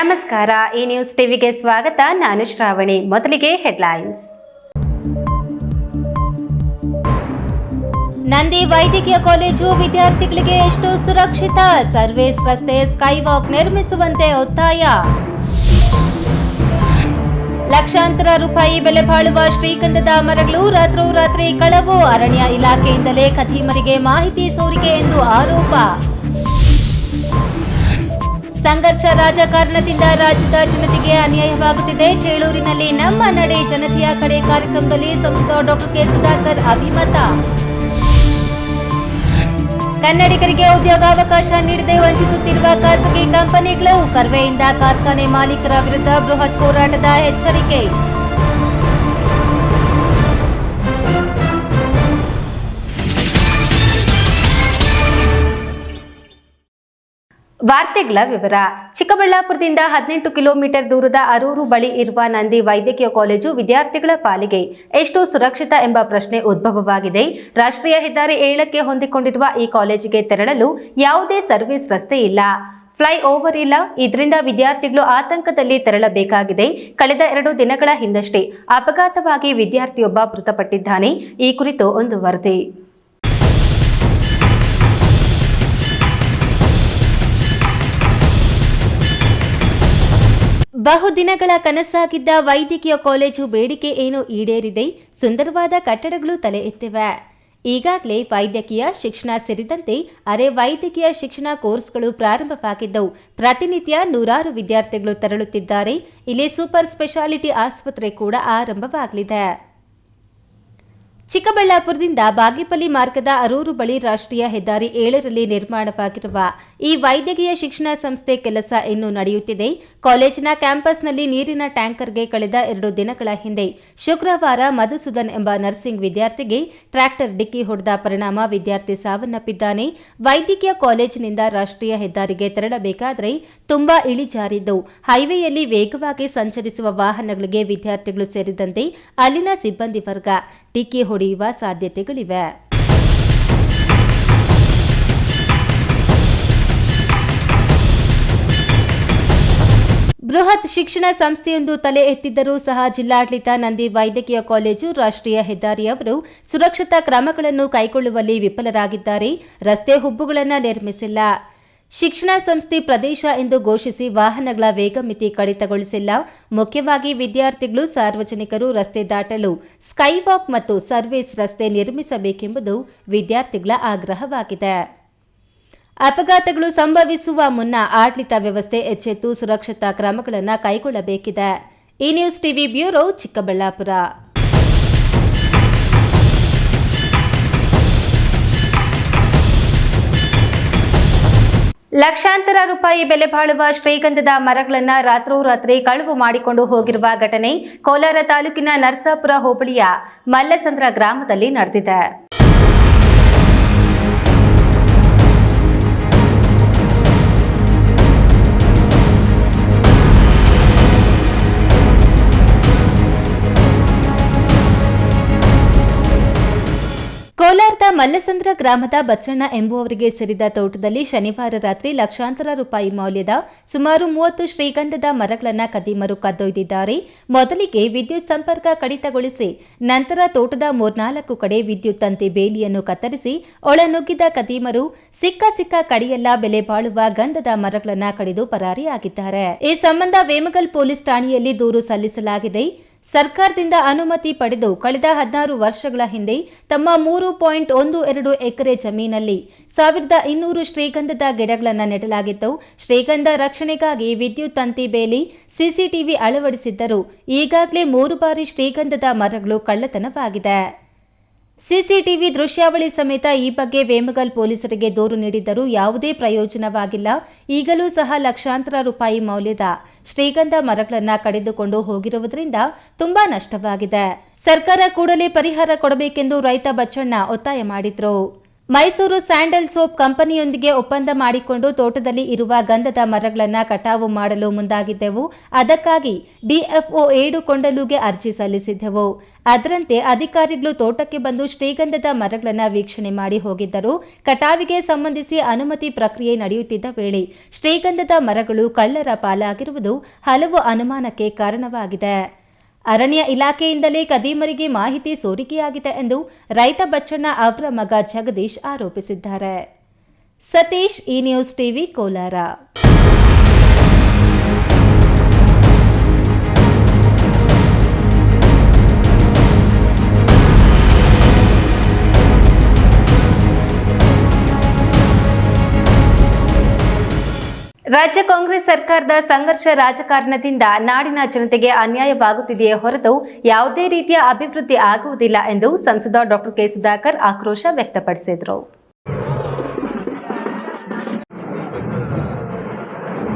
ನಮಸ್ಕಾರ, ಈ ನ್ಯೂಸ್ ಟಿವಿಗೆ ಸ್ವಾಗತ. ನಾನು ಶ್ರಾವಣಿ. ಮೊದಲಿಗೆ ಹೆಡ್ಲೈನ್ಸ್. ನಂದಿ ವೈದ್ಯಕೀಯ ಕಾಲೇಜು ವಿದ್ಯಾರ್ಥಿಗಳಿಗೆ ಎಷ್ಟು ಸುರಕ್ಷಿತ? ಸರ್ವಿಸ್ ರಸ್ತೆ ಸ್ಕೈವಾಕ್ ನಿರ್ಮಿಸುವಂತೆ ಒತ್ತಾಯ. ಲಕ್ಷಾಂತರ ರೂಪಾಯಿ ಬೆಲೆ ಬಾಳುವ ಶ್ರೀಗಂಧದ ಮರಗಳು ರಾತ್ರೋರಾತ್ರಿ ಕಳವು. ಅರಣ್ಯ ಇಲಾಖೆಯಿಂದಲೇ ಖದೀಮರಿಗೆ ಮಾಹಿತಿ ಸೋರಿಕೆ ಎಂದು ಆರೋಪ. ಸಂಘರ್ಷ ರಾಜಕಾರಣದಿಂದ ರಾಜ್ಯದ ಜನತೆಗೆ ಅನ್ಯಾಯವಾಗುತ್ತಿದೆ. ಚೇಳೂರಿನಲ್ಲಿ ನಮ್ಮ ನಡೆ ಜನತೆಯ ಕಡೆ ಕಾರ್ಯಕ್ರಮದಲ್ಲಿ ಸಂಸದ ಡಾಕ್ಟರ್ ಕೆ ಸುಧಾಕರ್ ಅಭಿಮತ. ಕನ್ನಡಿಗರಿಗೆ ಉದ್ಯೋಗಾವಕಾಶ ನೀಡದೆ ವಂಚಿಸುತ್ತಿರುವ ಖಾಸಗಿ ಕಂಪನಿಗಳು. ಕರ್ವೆಯಿಂದ ಕಾರ್ಖಾನೆ ಮಾಲೀಕರ ವಿರುದ್ಧ ಬೃಹತ್ ಹೋರಾಟದ ಎಚ್ಚರಿಕೆ. ವಾರ್ತೆಗಳ ವಿವರ. ಚಿಕ್ಕಬಳ್ಳಾಪುರದಿಂದ 18 ಕಿಲೋಮೀಟರ್ ದೂರದ ಅರೂರು ಬಳಿ ಇರುವ ನಂದಿ ವೈದ್ಯಕೀಯ ಕಾಲೇಜು ವಿದ್ಯಾರ್ಥಿಗಳ ಪಾಲಿಗೆ ಎಷ್ಟು ಸುರಕ್ಷಿತ ಎಂಬ ಪ್ರಶ್ನೆ ಉದ್ಭವವಾಗಿದೆ. ರಾಷ್ಟ್ರೀಯ ಹೆದ್ದಾರಿ 7ಕ್ಕೆ ಹೊಂದಿಕೊಂಡಿರುವ ಈ ಕಾಲೇಜಿಗೆ ತೆರಳಲು ಯಾವುದೇ ಸರ್ವಿಸ್ ರಸ್ತೆ ಇಲ್ಲ, ಫ್ಲೈ ಓವರ್ ಇಲ್ಲ. ಇದರಿಂದ ವಿದ್ಯಾರ್ಥಿಗಳು ಆತಂಕದಲ್ಲಿ ತೆರಳಬೇಕಾಗಿದೆ. ಕಳೆದ 2 ದಿನಗಳ ಹಿಂದಷ್ಟೇ ಅಪಘಾತವಾಗಿ ವಿದ್ಯಾರ್ಥಿಯೊಬ್ಬ ಮೃತಪಟ್ಟಿದ್ದಾನೆ. ಈ ಕುರಿತು ಒಂದು ವರದಿ. ಬಹುದಿನಗಳ ಕನಸಾಗಿದ್ದ ವೈದ್ಯಕೀಯ ಕಾಲೇಜು ಬೇಡಿಕೆ ಏನು ಈಡೇರಿದೆ. ಸುಂದರವಾದ ಕಟ್ಟಡಗಳು ತಲೆ ಎತ್ತಿವೆ. ಈಗಾಗಲೇ ವೈದ್ಯಕೀಯ ಶಿಕ್ಷಣ ಸೇರಿದಂತೆ ಅರೆ ವೈದ್ಯಕೀಯ ಶಿಕ್ಷಣ ಕೋರ್ಸ್ಗಳು ಪ್ರಾರಂಭವಾಗಿದ್ದವು. ಪ್ರತಿನಿತ್ಯ ನೂರಾರು ವಿದ್ಯಾರ್ಥಿಗಳು ತೆರಳುತ್ತಿದ್ದಾರೆ. ಇಲ್ಲಿ ಸೂಪರ್ ಸ್ಪೆಷಾಲಿಟಿ ಆಸ್ಪತ್ರೆ ಕೂಡ ಆರಂಭವಾಗಲಿದೆ. ಚಿಕ್ಕಬಳ್ಳಾಪುರದಿಂದ ಬಾಗೇಪಲ್ಲಿ ಮಾರ್ಗದ ಅರೂರು ಬಳಿ ರಾಷ್ಟ್ರೀಯ ಹೆದ್ದಾರಿ 7ರಲ್ಲಿ ನಿರ್ಮಾಣವಾಗಿರುವ ಈ ವೈದ್ಯಕೀಯ ಶಿಕ್ಷಣ ಸಂಸ್ಥೆ ಕೆಲಸ ಇನ್ನೂ ನಡೆಯುತ್ತಿದೆ. ಕಾಲೇಜಿನ ಕ್ಯಾಂಪಸ್ನಲ್ಲಿ ನೀರಿನ ಟ್ಯಾಂಕರ್ಗೆ ಕಳೆದ 2 ದಿನಗಳ ಹಿಂದೆ ಶುಕ್ರವಾರ ಮಧುಸೂದನ್ ಎಂಬ ನರ್ಸಿಂಗ್ ವಿದ್ಯಾರ್ಥಿಗೆ ಟ್ರ್ಯಾಕ್ಟರ್ ಡಿಕ್ಕಿ ಹೊಡೆದ ಪರಿಣಾಮ ವಿದ್ಯಾರ್ಥಿ ಸಾವನ್ನಪ್ಪಿದ್ದಾನೆ. ವೈದ್ಯಕೀಯ ಕಾಲೇಜಿನಿಂದ ರಾಷ್ಟ್ರೀಯ ಹೆದ್ದಾರಿಗೆ ತೆರಳಬೇಕಾದರೆ ತುಂಬಾ ಇಳಿಜಾರಿದ್ದು, ಹೈವೇಯಲ್ಲಿ ವೇಗವಾಗಿ ಸಂಚರಿಸುವ ವಾಹನಗಳಿಗೆ ವಿದ್ಯಾರ್ಥಿಗಳು ಸೇರಿದಂತೆ ಅಲ್ಲಿನ ಸಿಬ್ಬಂದಿ ವರ್ಗ ಡಿಕ್ಕಿ ಹೊಡೆಯುವ ಸಾಧ್ಯತೆಗಳಿವೆ. ಬೃಹತ್ ಶಿಕ್ಷಣ ಸಂಸ್ಥೆಯೊಂದು ತಲೆ ಎತ್ತಿದ್ದರೂ ಸಹ ಜಿಲ್ಲಾಡಳಿತ ನಂದಿ ವೈದ್ಯಕೀಯ ಕಾಲೇಜು ರಾಷ್ಟ್ರೀಯ ಹೆದ್ದಾರಿಯವರು ಸುರಕ್ಷತಾ ಕ್ರಮಗಳನ್ನು ಕೈಗೊಳ್ಳುವಲ್ಲಿ ವಿಫಲರಾಗಿದ್ದಾರೆ. ರಸ್ತೆ ಹುಬ್ಬುಗಳನ್ನು ನಿರ್ಮಿಸಿಲ್ಲ. ಶಿಕ್ಷಣ ಸಂಸ್ಥೆ ಪ್ರದೇಶ ಎಂದು ಘೋಷಿಸಿ ವಾಹನಗಳ ವೇಗ ಮಿತಿ ಕಡಿತಗೊಳಿಸಿಲ್ಲ. ಮುಖ್ಯವಾಗಿ ವಿದ್ಯಾರ್ಥಿಗಳು, ಸಾರ್ವಜನಿಕರು ರಸ್ತೆ ದಾಟಲು ಸ್ಕೈವಾಕ್ ಮತ್ತು ಸರ್ವಿಸ್ ರಸ್ತೆ ನಿರ್ಮಿಸಬೇಕೆಂಬುದು ವಿದ್ಯಾರ್ಥಿಗಳ ಆಗ್ರಹವಾಗಿದೆ. ಅಪಘಾತಗಳು ಸಂಭವಿಸುವ ಮುನ್ನ ಆಡಳಿತ ವ್ಯವಸ್ಥೆ ಎಚ್ಚೆತ್ತು ಸುರಕ್ಷತಾ ಕ್ರಮಗಳನ್ನು ಕೈಗೊಳ್ಳಬೇಕಿದೆ. ಈ ನ್ಯೂಸ್ ಟಿವಿ ಬ್ಯೂರೋ, ಚಿಕ್ಕಬಳ್ಳಾಪುರ. ಲಕ್ಷಾಂತರ ರೂಪಾಯಿ ಬೆಲೆ ಬಾಳುವ ಶ್ರೀಗಂಧದ ಮರಗಳನ್ನು ರಾತ್ರೋರಾತ್ರಿ ಕಳವು ಮಾಡಿಕೊಂಡು ಹೋಗಿರುವ ಘಟನೆ ಕೋಲಾರ ತಾಲೂಕಿನ ನರಸಾಪುರ ಹೋಬಳಿಯ ಮಲ್ಲಸಂದ್ರ ಗ್ರಾಮದಲ್ಲಿ ನಡೆದಿದೆ. ಕೋಲಾರದ ಮಲ್ಲಸಂದ್ರ ಗ್ರಾಮದ ಬಚ್ಚಣ್ಣ ಎಂಬುವವರಿಗೆ ಸೇರಿದ ತೋಟದಲ್ಲಿ ಶನಿವಾರ ರಾತ್ರಿ ಲಕ್ಷಾಂತರ ರೂಪಾಯಿ ಮೌಲ್ಯದ ಸುಮಾರು 30 ಶ್ರೀಗಂಧದ ಮರಗಳನ್ನು ಖದೀಮರು ಕದ್ದೊಯ್ದಿದ್ದಾರೆ. ಮೊದಲಿಗೆ ವಿದ್ಯುತ್ ಸಂಪರ್ಕ ಕಡಿತಗೊಳಿಸಿ ನಂತರ ತೋಟದ 3-4 ಕಡೆ ವಿದ್ಯುತ್ ತಂತಿ ಬೇಲಿಯನ್ನು ಕತ್ತರಿಸಿ ಒಳನುಗ್ಗಿದ ಖದೀಮರು ಸಿಕ್ಕ ಕಡಿಯೆಲ್ಲ ಬೆಲೆ ಬಾಳುವ ಗಂಧದ ಮರಗಳನ್ನು ಕಡಿದು ಪರಾರಿಯಾಗಿದ್ದಾರೆ. ಈ ಸಂಬಂಧ ವೇಮಗಲ್ ಪೊಲೀಸ್ ಠಾಣೆಯಲ್ಲಿ ದೂರು ಸಲ್ಲಿಸಲಾಗಿದೆ. ಸರ್ಕಾರದಿಂದ ಅನುಮತಿ ಪಡೆದು ಕಳೆದ 16 ವರ್ಷಗಳ ಹಿಂದೆ ತಮ್ಮ 3.12 ಎಕರೆ ಜಮೀನಲ್ಲಿ 1200 ಶ್ರೀಗಂಧದ ಗಿಡಗಳನ್ನು ನೆಡಲಾಗಿತ್ತು. ಶ್ರೀಗಂಧ ರಕ್ಷಣೆಗಾಗಿ ವಿದ್ಯುತ್ ತಂತಿ ಬೇಲಿ, ಸಿಸಿಟಿವಿ ಅಳವಡಿಸಿದ್ದರೂ ಈಗಾಗಲೇ 3 ಬಾರಿ ಶ್ರೀಗಂಧದ ಮರಗಳು ಕಳ್ಳತನವಾಗಿದೆ. ಸಿಸಿಟಿವಿ ದೃಶ್ಯಾವಳಿ ಸಮೇತ ಈ ಬಗ್ಗೆ ವೇಮಗಲ್ ಪೊಲೀಸರಿಗೆ ದೂರು ನೀಡಿದ್ದರೂ ಯಾವುದೇ ಪ್ರಯೋಜನವಾಗಿಲ್ಲ. ಈಗಲೂ ಸಹ ಲಕ್ಷಾಂತರ ರೂಪಾಯಿ ಮೌಲ್ಯದ ಶ್ರೀಗಂಧ ಮರಗಳನ್ನು ಕಡಿದುಕೊಂಡು ಹೋಗಿರುವುದರಿಂದ ತುಂಬಾ ನಷ್ಟವಾಗಿದೆ. ಸರ್ಕಾರ ಕೂಡಲೇ ಪರಿಹಾರ ಕೊಡಬೇಕೆಂದು ರೈತ ಬಚ್ಚಣ್ಣ ಒತ್ತಾಯ ಮಾಡಿದ್ರು. ಮೈಸೂರು ಸ್ಯಾಂಡಲ್ ಸೋಪ್ ಕಂಪನಿಯೊಂದಿಗೆ ಒಪ್ಪಂದ ಮಾಡಿಕೊಂಡು ತೋಟದಲ್ಲಿ ಇರುವ ಗಂಧದ ಮರಗಳನ್ನು ಕಟಾವು ಮಾಡಲು ಮುಂದಾಗಿದ್ದೆವು. ಅದಕ್ಕಾಗಿ ಡಿಎಫ್ಒ 7 ಕೊಂಡಲುಗೆ ಅರ್ಜಿ ಸಲ್ಲಿಸಿದ್ದೆವು. ಅದರಂತೆ ಅಧಿಕಾರಿಗಳು ತೋಟಕ್ಕೆ ಬಂದು ಶ್ರೀಗಂಧದ ಮರಗಳನ್ನು ವೀಕ್ಷಣೆ ಮಾಡಿ ಹೋಗಿದ್ದರು. ಕಟಾವಿಗೆ ಸಂಬಂಧಿಸಿ ಅನುಮತಿ ಪ್ರಕ್ರಿಯೆ ನಡೆಯುತ್ತಿದ್ದ ವೇಳೆ ಶ್ರೀಗಂಧದ ಮರಗಳು ಕಳ್ಳರ ಪಾಲಾಗಿರುವುದು ಹಲವು ಅನುಮಾನಕ್ಕೆ ಕಾರಣವಾಗಿದೆ. ಅರಣ್ಯ ಇಲಾಖೆಯಿಂದಲೇ ಕದೀಮರಿಗೆ ಮಾಹಿತಿ ಸೋರಿಕೆಯಾಗಿದೆ ಎಂದು ರೈತ ಬಚ್ಚಣ್ಣ ಅವರ ಮಗ ಜಗದೀಶ್ ಆರೋಪಿಸಿದ್ದಾರೆ. ಸತೀಶ್, ಈ ನ್ಯೂಸ್ ಟಿವಿ, ಕೋಲಾರ. ರಾಜ್ಯ ಕಾಂಗ್ರೆಸ್ ಸರ್ಕಾರದ ಸಂಘರ್ಷ ರಾಜಕಾರಣದಿಂದ ನಾಡಿನ ಜನತೆಗೆ ಅನ್ಯಾಯವಾಗುತ್ತಿದೆಯೇ ಹೊರತು ಯಾವುದೇ ರೀತಿಯ ಅಭಿವೃದ್ಧಿ ಆಗುವುದಿಲ್ಲ ಎಂದು ಸಂಸದ ಡಾಕ್ಟರ್ ಕೆ ಸುಧಾಕರ್ ಆಕ್ರೋಶ ವ್ಯಕ್ತಪಡಿಸಿದರು.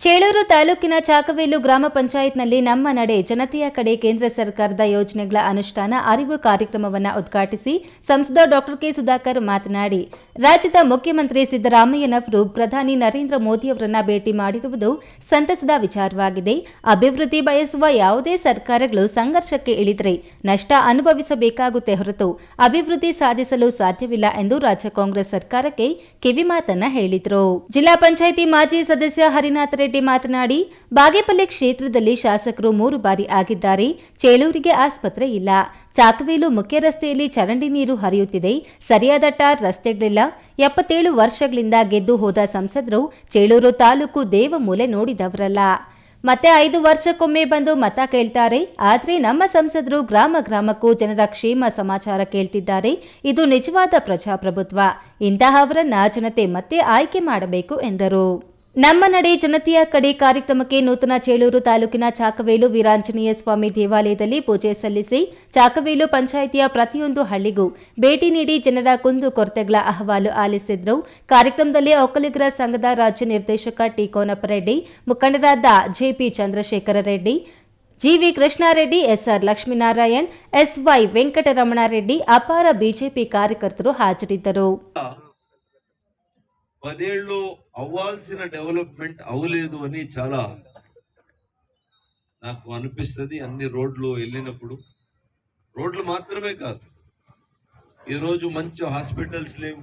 ಚೇಳೂರು ತಾಲೂಕಿನ ಚಾಕವೇಲು ಗ್ರಾಮ ಪಂಚಾಯತ್ನಲ್ಲಿ ನಮ್ಮ ನಡೆ ಜನತೆಯ ಕಡೆ ಕೇಂದ್ರ ಸರ್ಕಾರದ ಯೋಜನೆಗಳ ಅನುಷ್ಠಾನ ಅರಿವು ಕಾರ್ಯಕ್ರಮವನ್ನು ಉದ್ಘಾಟಿಸಿ ಸಂಸದ ಡಾಕ್ಟರ್ ಕೆ ಸುಧಾಕರ್ ಮಾತನಾಡಿ, ರಾಜ್ಯದ ಮುಖ್ಯಮಂತ್ರಿ ಸಿದ್ದರಾಮಯ್ಯನವರು ಪ್ರಧಾನಿ ನರೇಂದ್ರ ಮೋದಿಯವರನ್ನ ಭೇಟಿ ಮಾಡಿರುವುದು ಸಂತಸದ ವಿಚಾರವಾಗಿದೆ. ಅಭಿವೃದ್ಧಿ ಬಯಸುವ ಯಾವುದೇ ಸರ್ಕಾರಗಳು ಸಂಘರ್ಷಕ್ಕೆ ಇಳಿದರೆ ನಷ್ಟ ಅನುಭವಿಸಬೇಕಾಗುತ್ತೆ ಹೊರತು ಅಭಿವೃದ್ಧಿ ಸಾಧಿಸಲು ಸಾಧ್ಯವಿಲ್ಲ ಎಂದು ರಾಜ್ಯ ಕಾಂಗ್ರೆಸ್ ಸರ್ಕಾರಕ್ಕೆ ಕಿವಿಮಾತನ್ನ ಹೇಳಿದರು. ಜಿಲ್ಲಾ ಪಂಚಾಯಿತಿ ಮಾಜಿ ಸದಸ್ಯ ಹರಿನಾಥ ರೆಡ್ಡಿ ಮಾತನಾಡಿ, ಬಾಗೇಪಲ್ಲಿ ಕ್ಷೇತ್ರದಲ್ಲಿ ಶಾಸಕರು 3 ಬಾರಿ ಆಗಿದ್ದಾರೆ. ಚೇಳೂರಿಗೆ ಆಸ್ಪತ್ರೆ ಇಲ್ಲ. ಚಾಕವೇಲು ಮುಖ್ಯ ರಸ್ತೆಯಲ್ಲಿ ಚರಂಡಿ ನೀರು ಹರಿಯುತ್ತಿದೆ. ಸರಿಯಾದ ಟಾರ್ ರಸ್ತೆಗಳಿಲ್ಲ. 77 ವರ್ಷಗಳಿಂದ ಗೆದ್ದು ಹೋದ ಸಂಸದರು ಚೇಳೂರು ತಾಲೂಕು ದೇವಮೂಲೆ ನೋಡಿದವರಲ್ಲ. ಮತ್ತೆ 5 ವರ್ಷಕ್ಕೊಮ್ಮೆ ಬಂದು ಮತ ಕೇಳ್ತಾರೆ. ಆದರೆ ನಮ್ಮ ಸಂಸದರು ಗ್ರಾಮ ಗ್ರಾಮಕ್ಕೂ ಜನರ ಕ್ಷೇಮ ಸಮಾಚಾರ ಕೇಳ್ತಿದ್ದಾರೆ. ಇದು ನಿಜವಾದ ಪ್ರಜಾಪ್ರಭುತ್ವ. ಇಂತಹವರನ್ನ ಜನತೆ ಮತ್ತೆ ಆಯ್ಕೆ ಮಾಡಬೇಕು ಎಂದರು. ನಮ್ಮ ನಡೆ ಜನತೆಯ ಕಡೆ ಕಾರ್ಯಕ್ರಮಕ್ಕೆ ನೂತನ ಚೇಳೂರು ತಾಲೂಕಿನ ಚಾಕವೇಲು ವೀರಾಂಜನೇಯ ಸ್ವಾಮಿ ದೇವಾಲಯದಲ್ಲಿ ಪೂಜೆ ಸಲ್ಲಿಸಿ ಚಾಕವೇಲು ಪಂಚಾಯಿತಿಯ ಪ್ರತಿಯೊಂದು ಹಳ್ಳಿಗೂ ಭೇಟಿ ನೀಡಿ ಜನರ ಕುಂದು ಕೊರತೆಗಳ ಅಹವಾಲು ಆಲಿಸಿದ್ರು. ಕಾರ್ಯಕ್ರಮದಲ್ಲಿ ಒಕ್ಕಲಿಗರ ಸಂಘದ ರಾಜ್ಯ ನಿರ್ದೇಶಕ ಟಿ ಕೋನಪ್ಪರೆಡ್ಡಿ, ಮುಖಂಡರಾದ JP Chandrashekhar Reddy, GV Krishnareddy, SR Lakshminarayan, SY Venkataramanareddy, ಅಪಾರ ಬಿಜೆಪಿ కార్యకర్తలు ಹಾಜರಿದ್ದರು. 10 అవ్వాల్సిన డెవలప్మెంట్ అవ్వలేదు అని చాలా నాకు అనిపిస్తుంది. అన్ని రోడ్లు వెళ్ళినప్పుడు రోడ్లు మాత్రమే కాదు, ఈరోజు మంచి హాస్పిటల్స్ లేవు,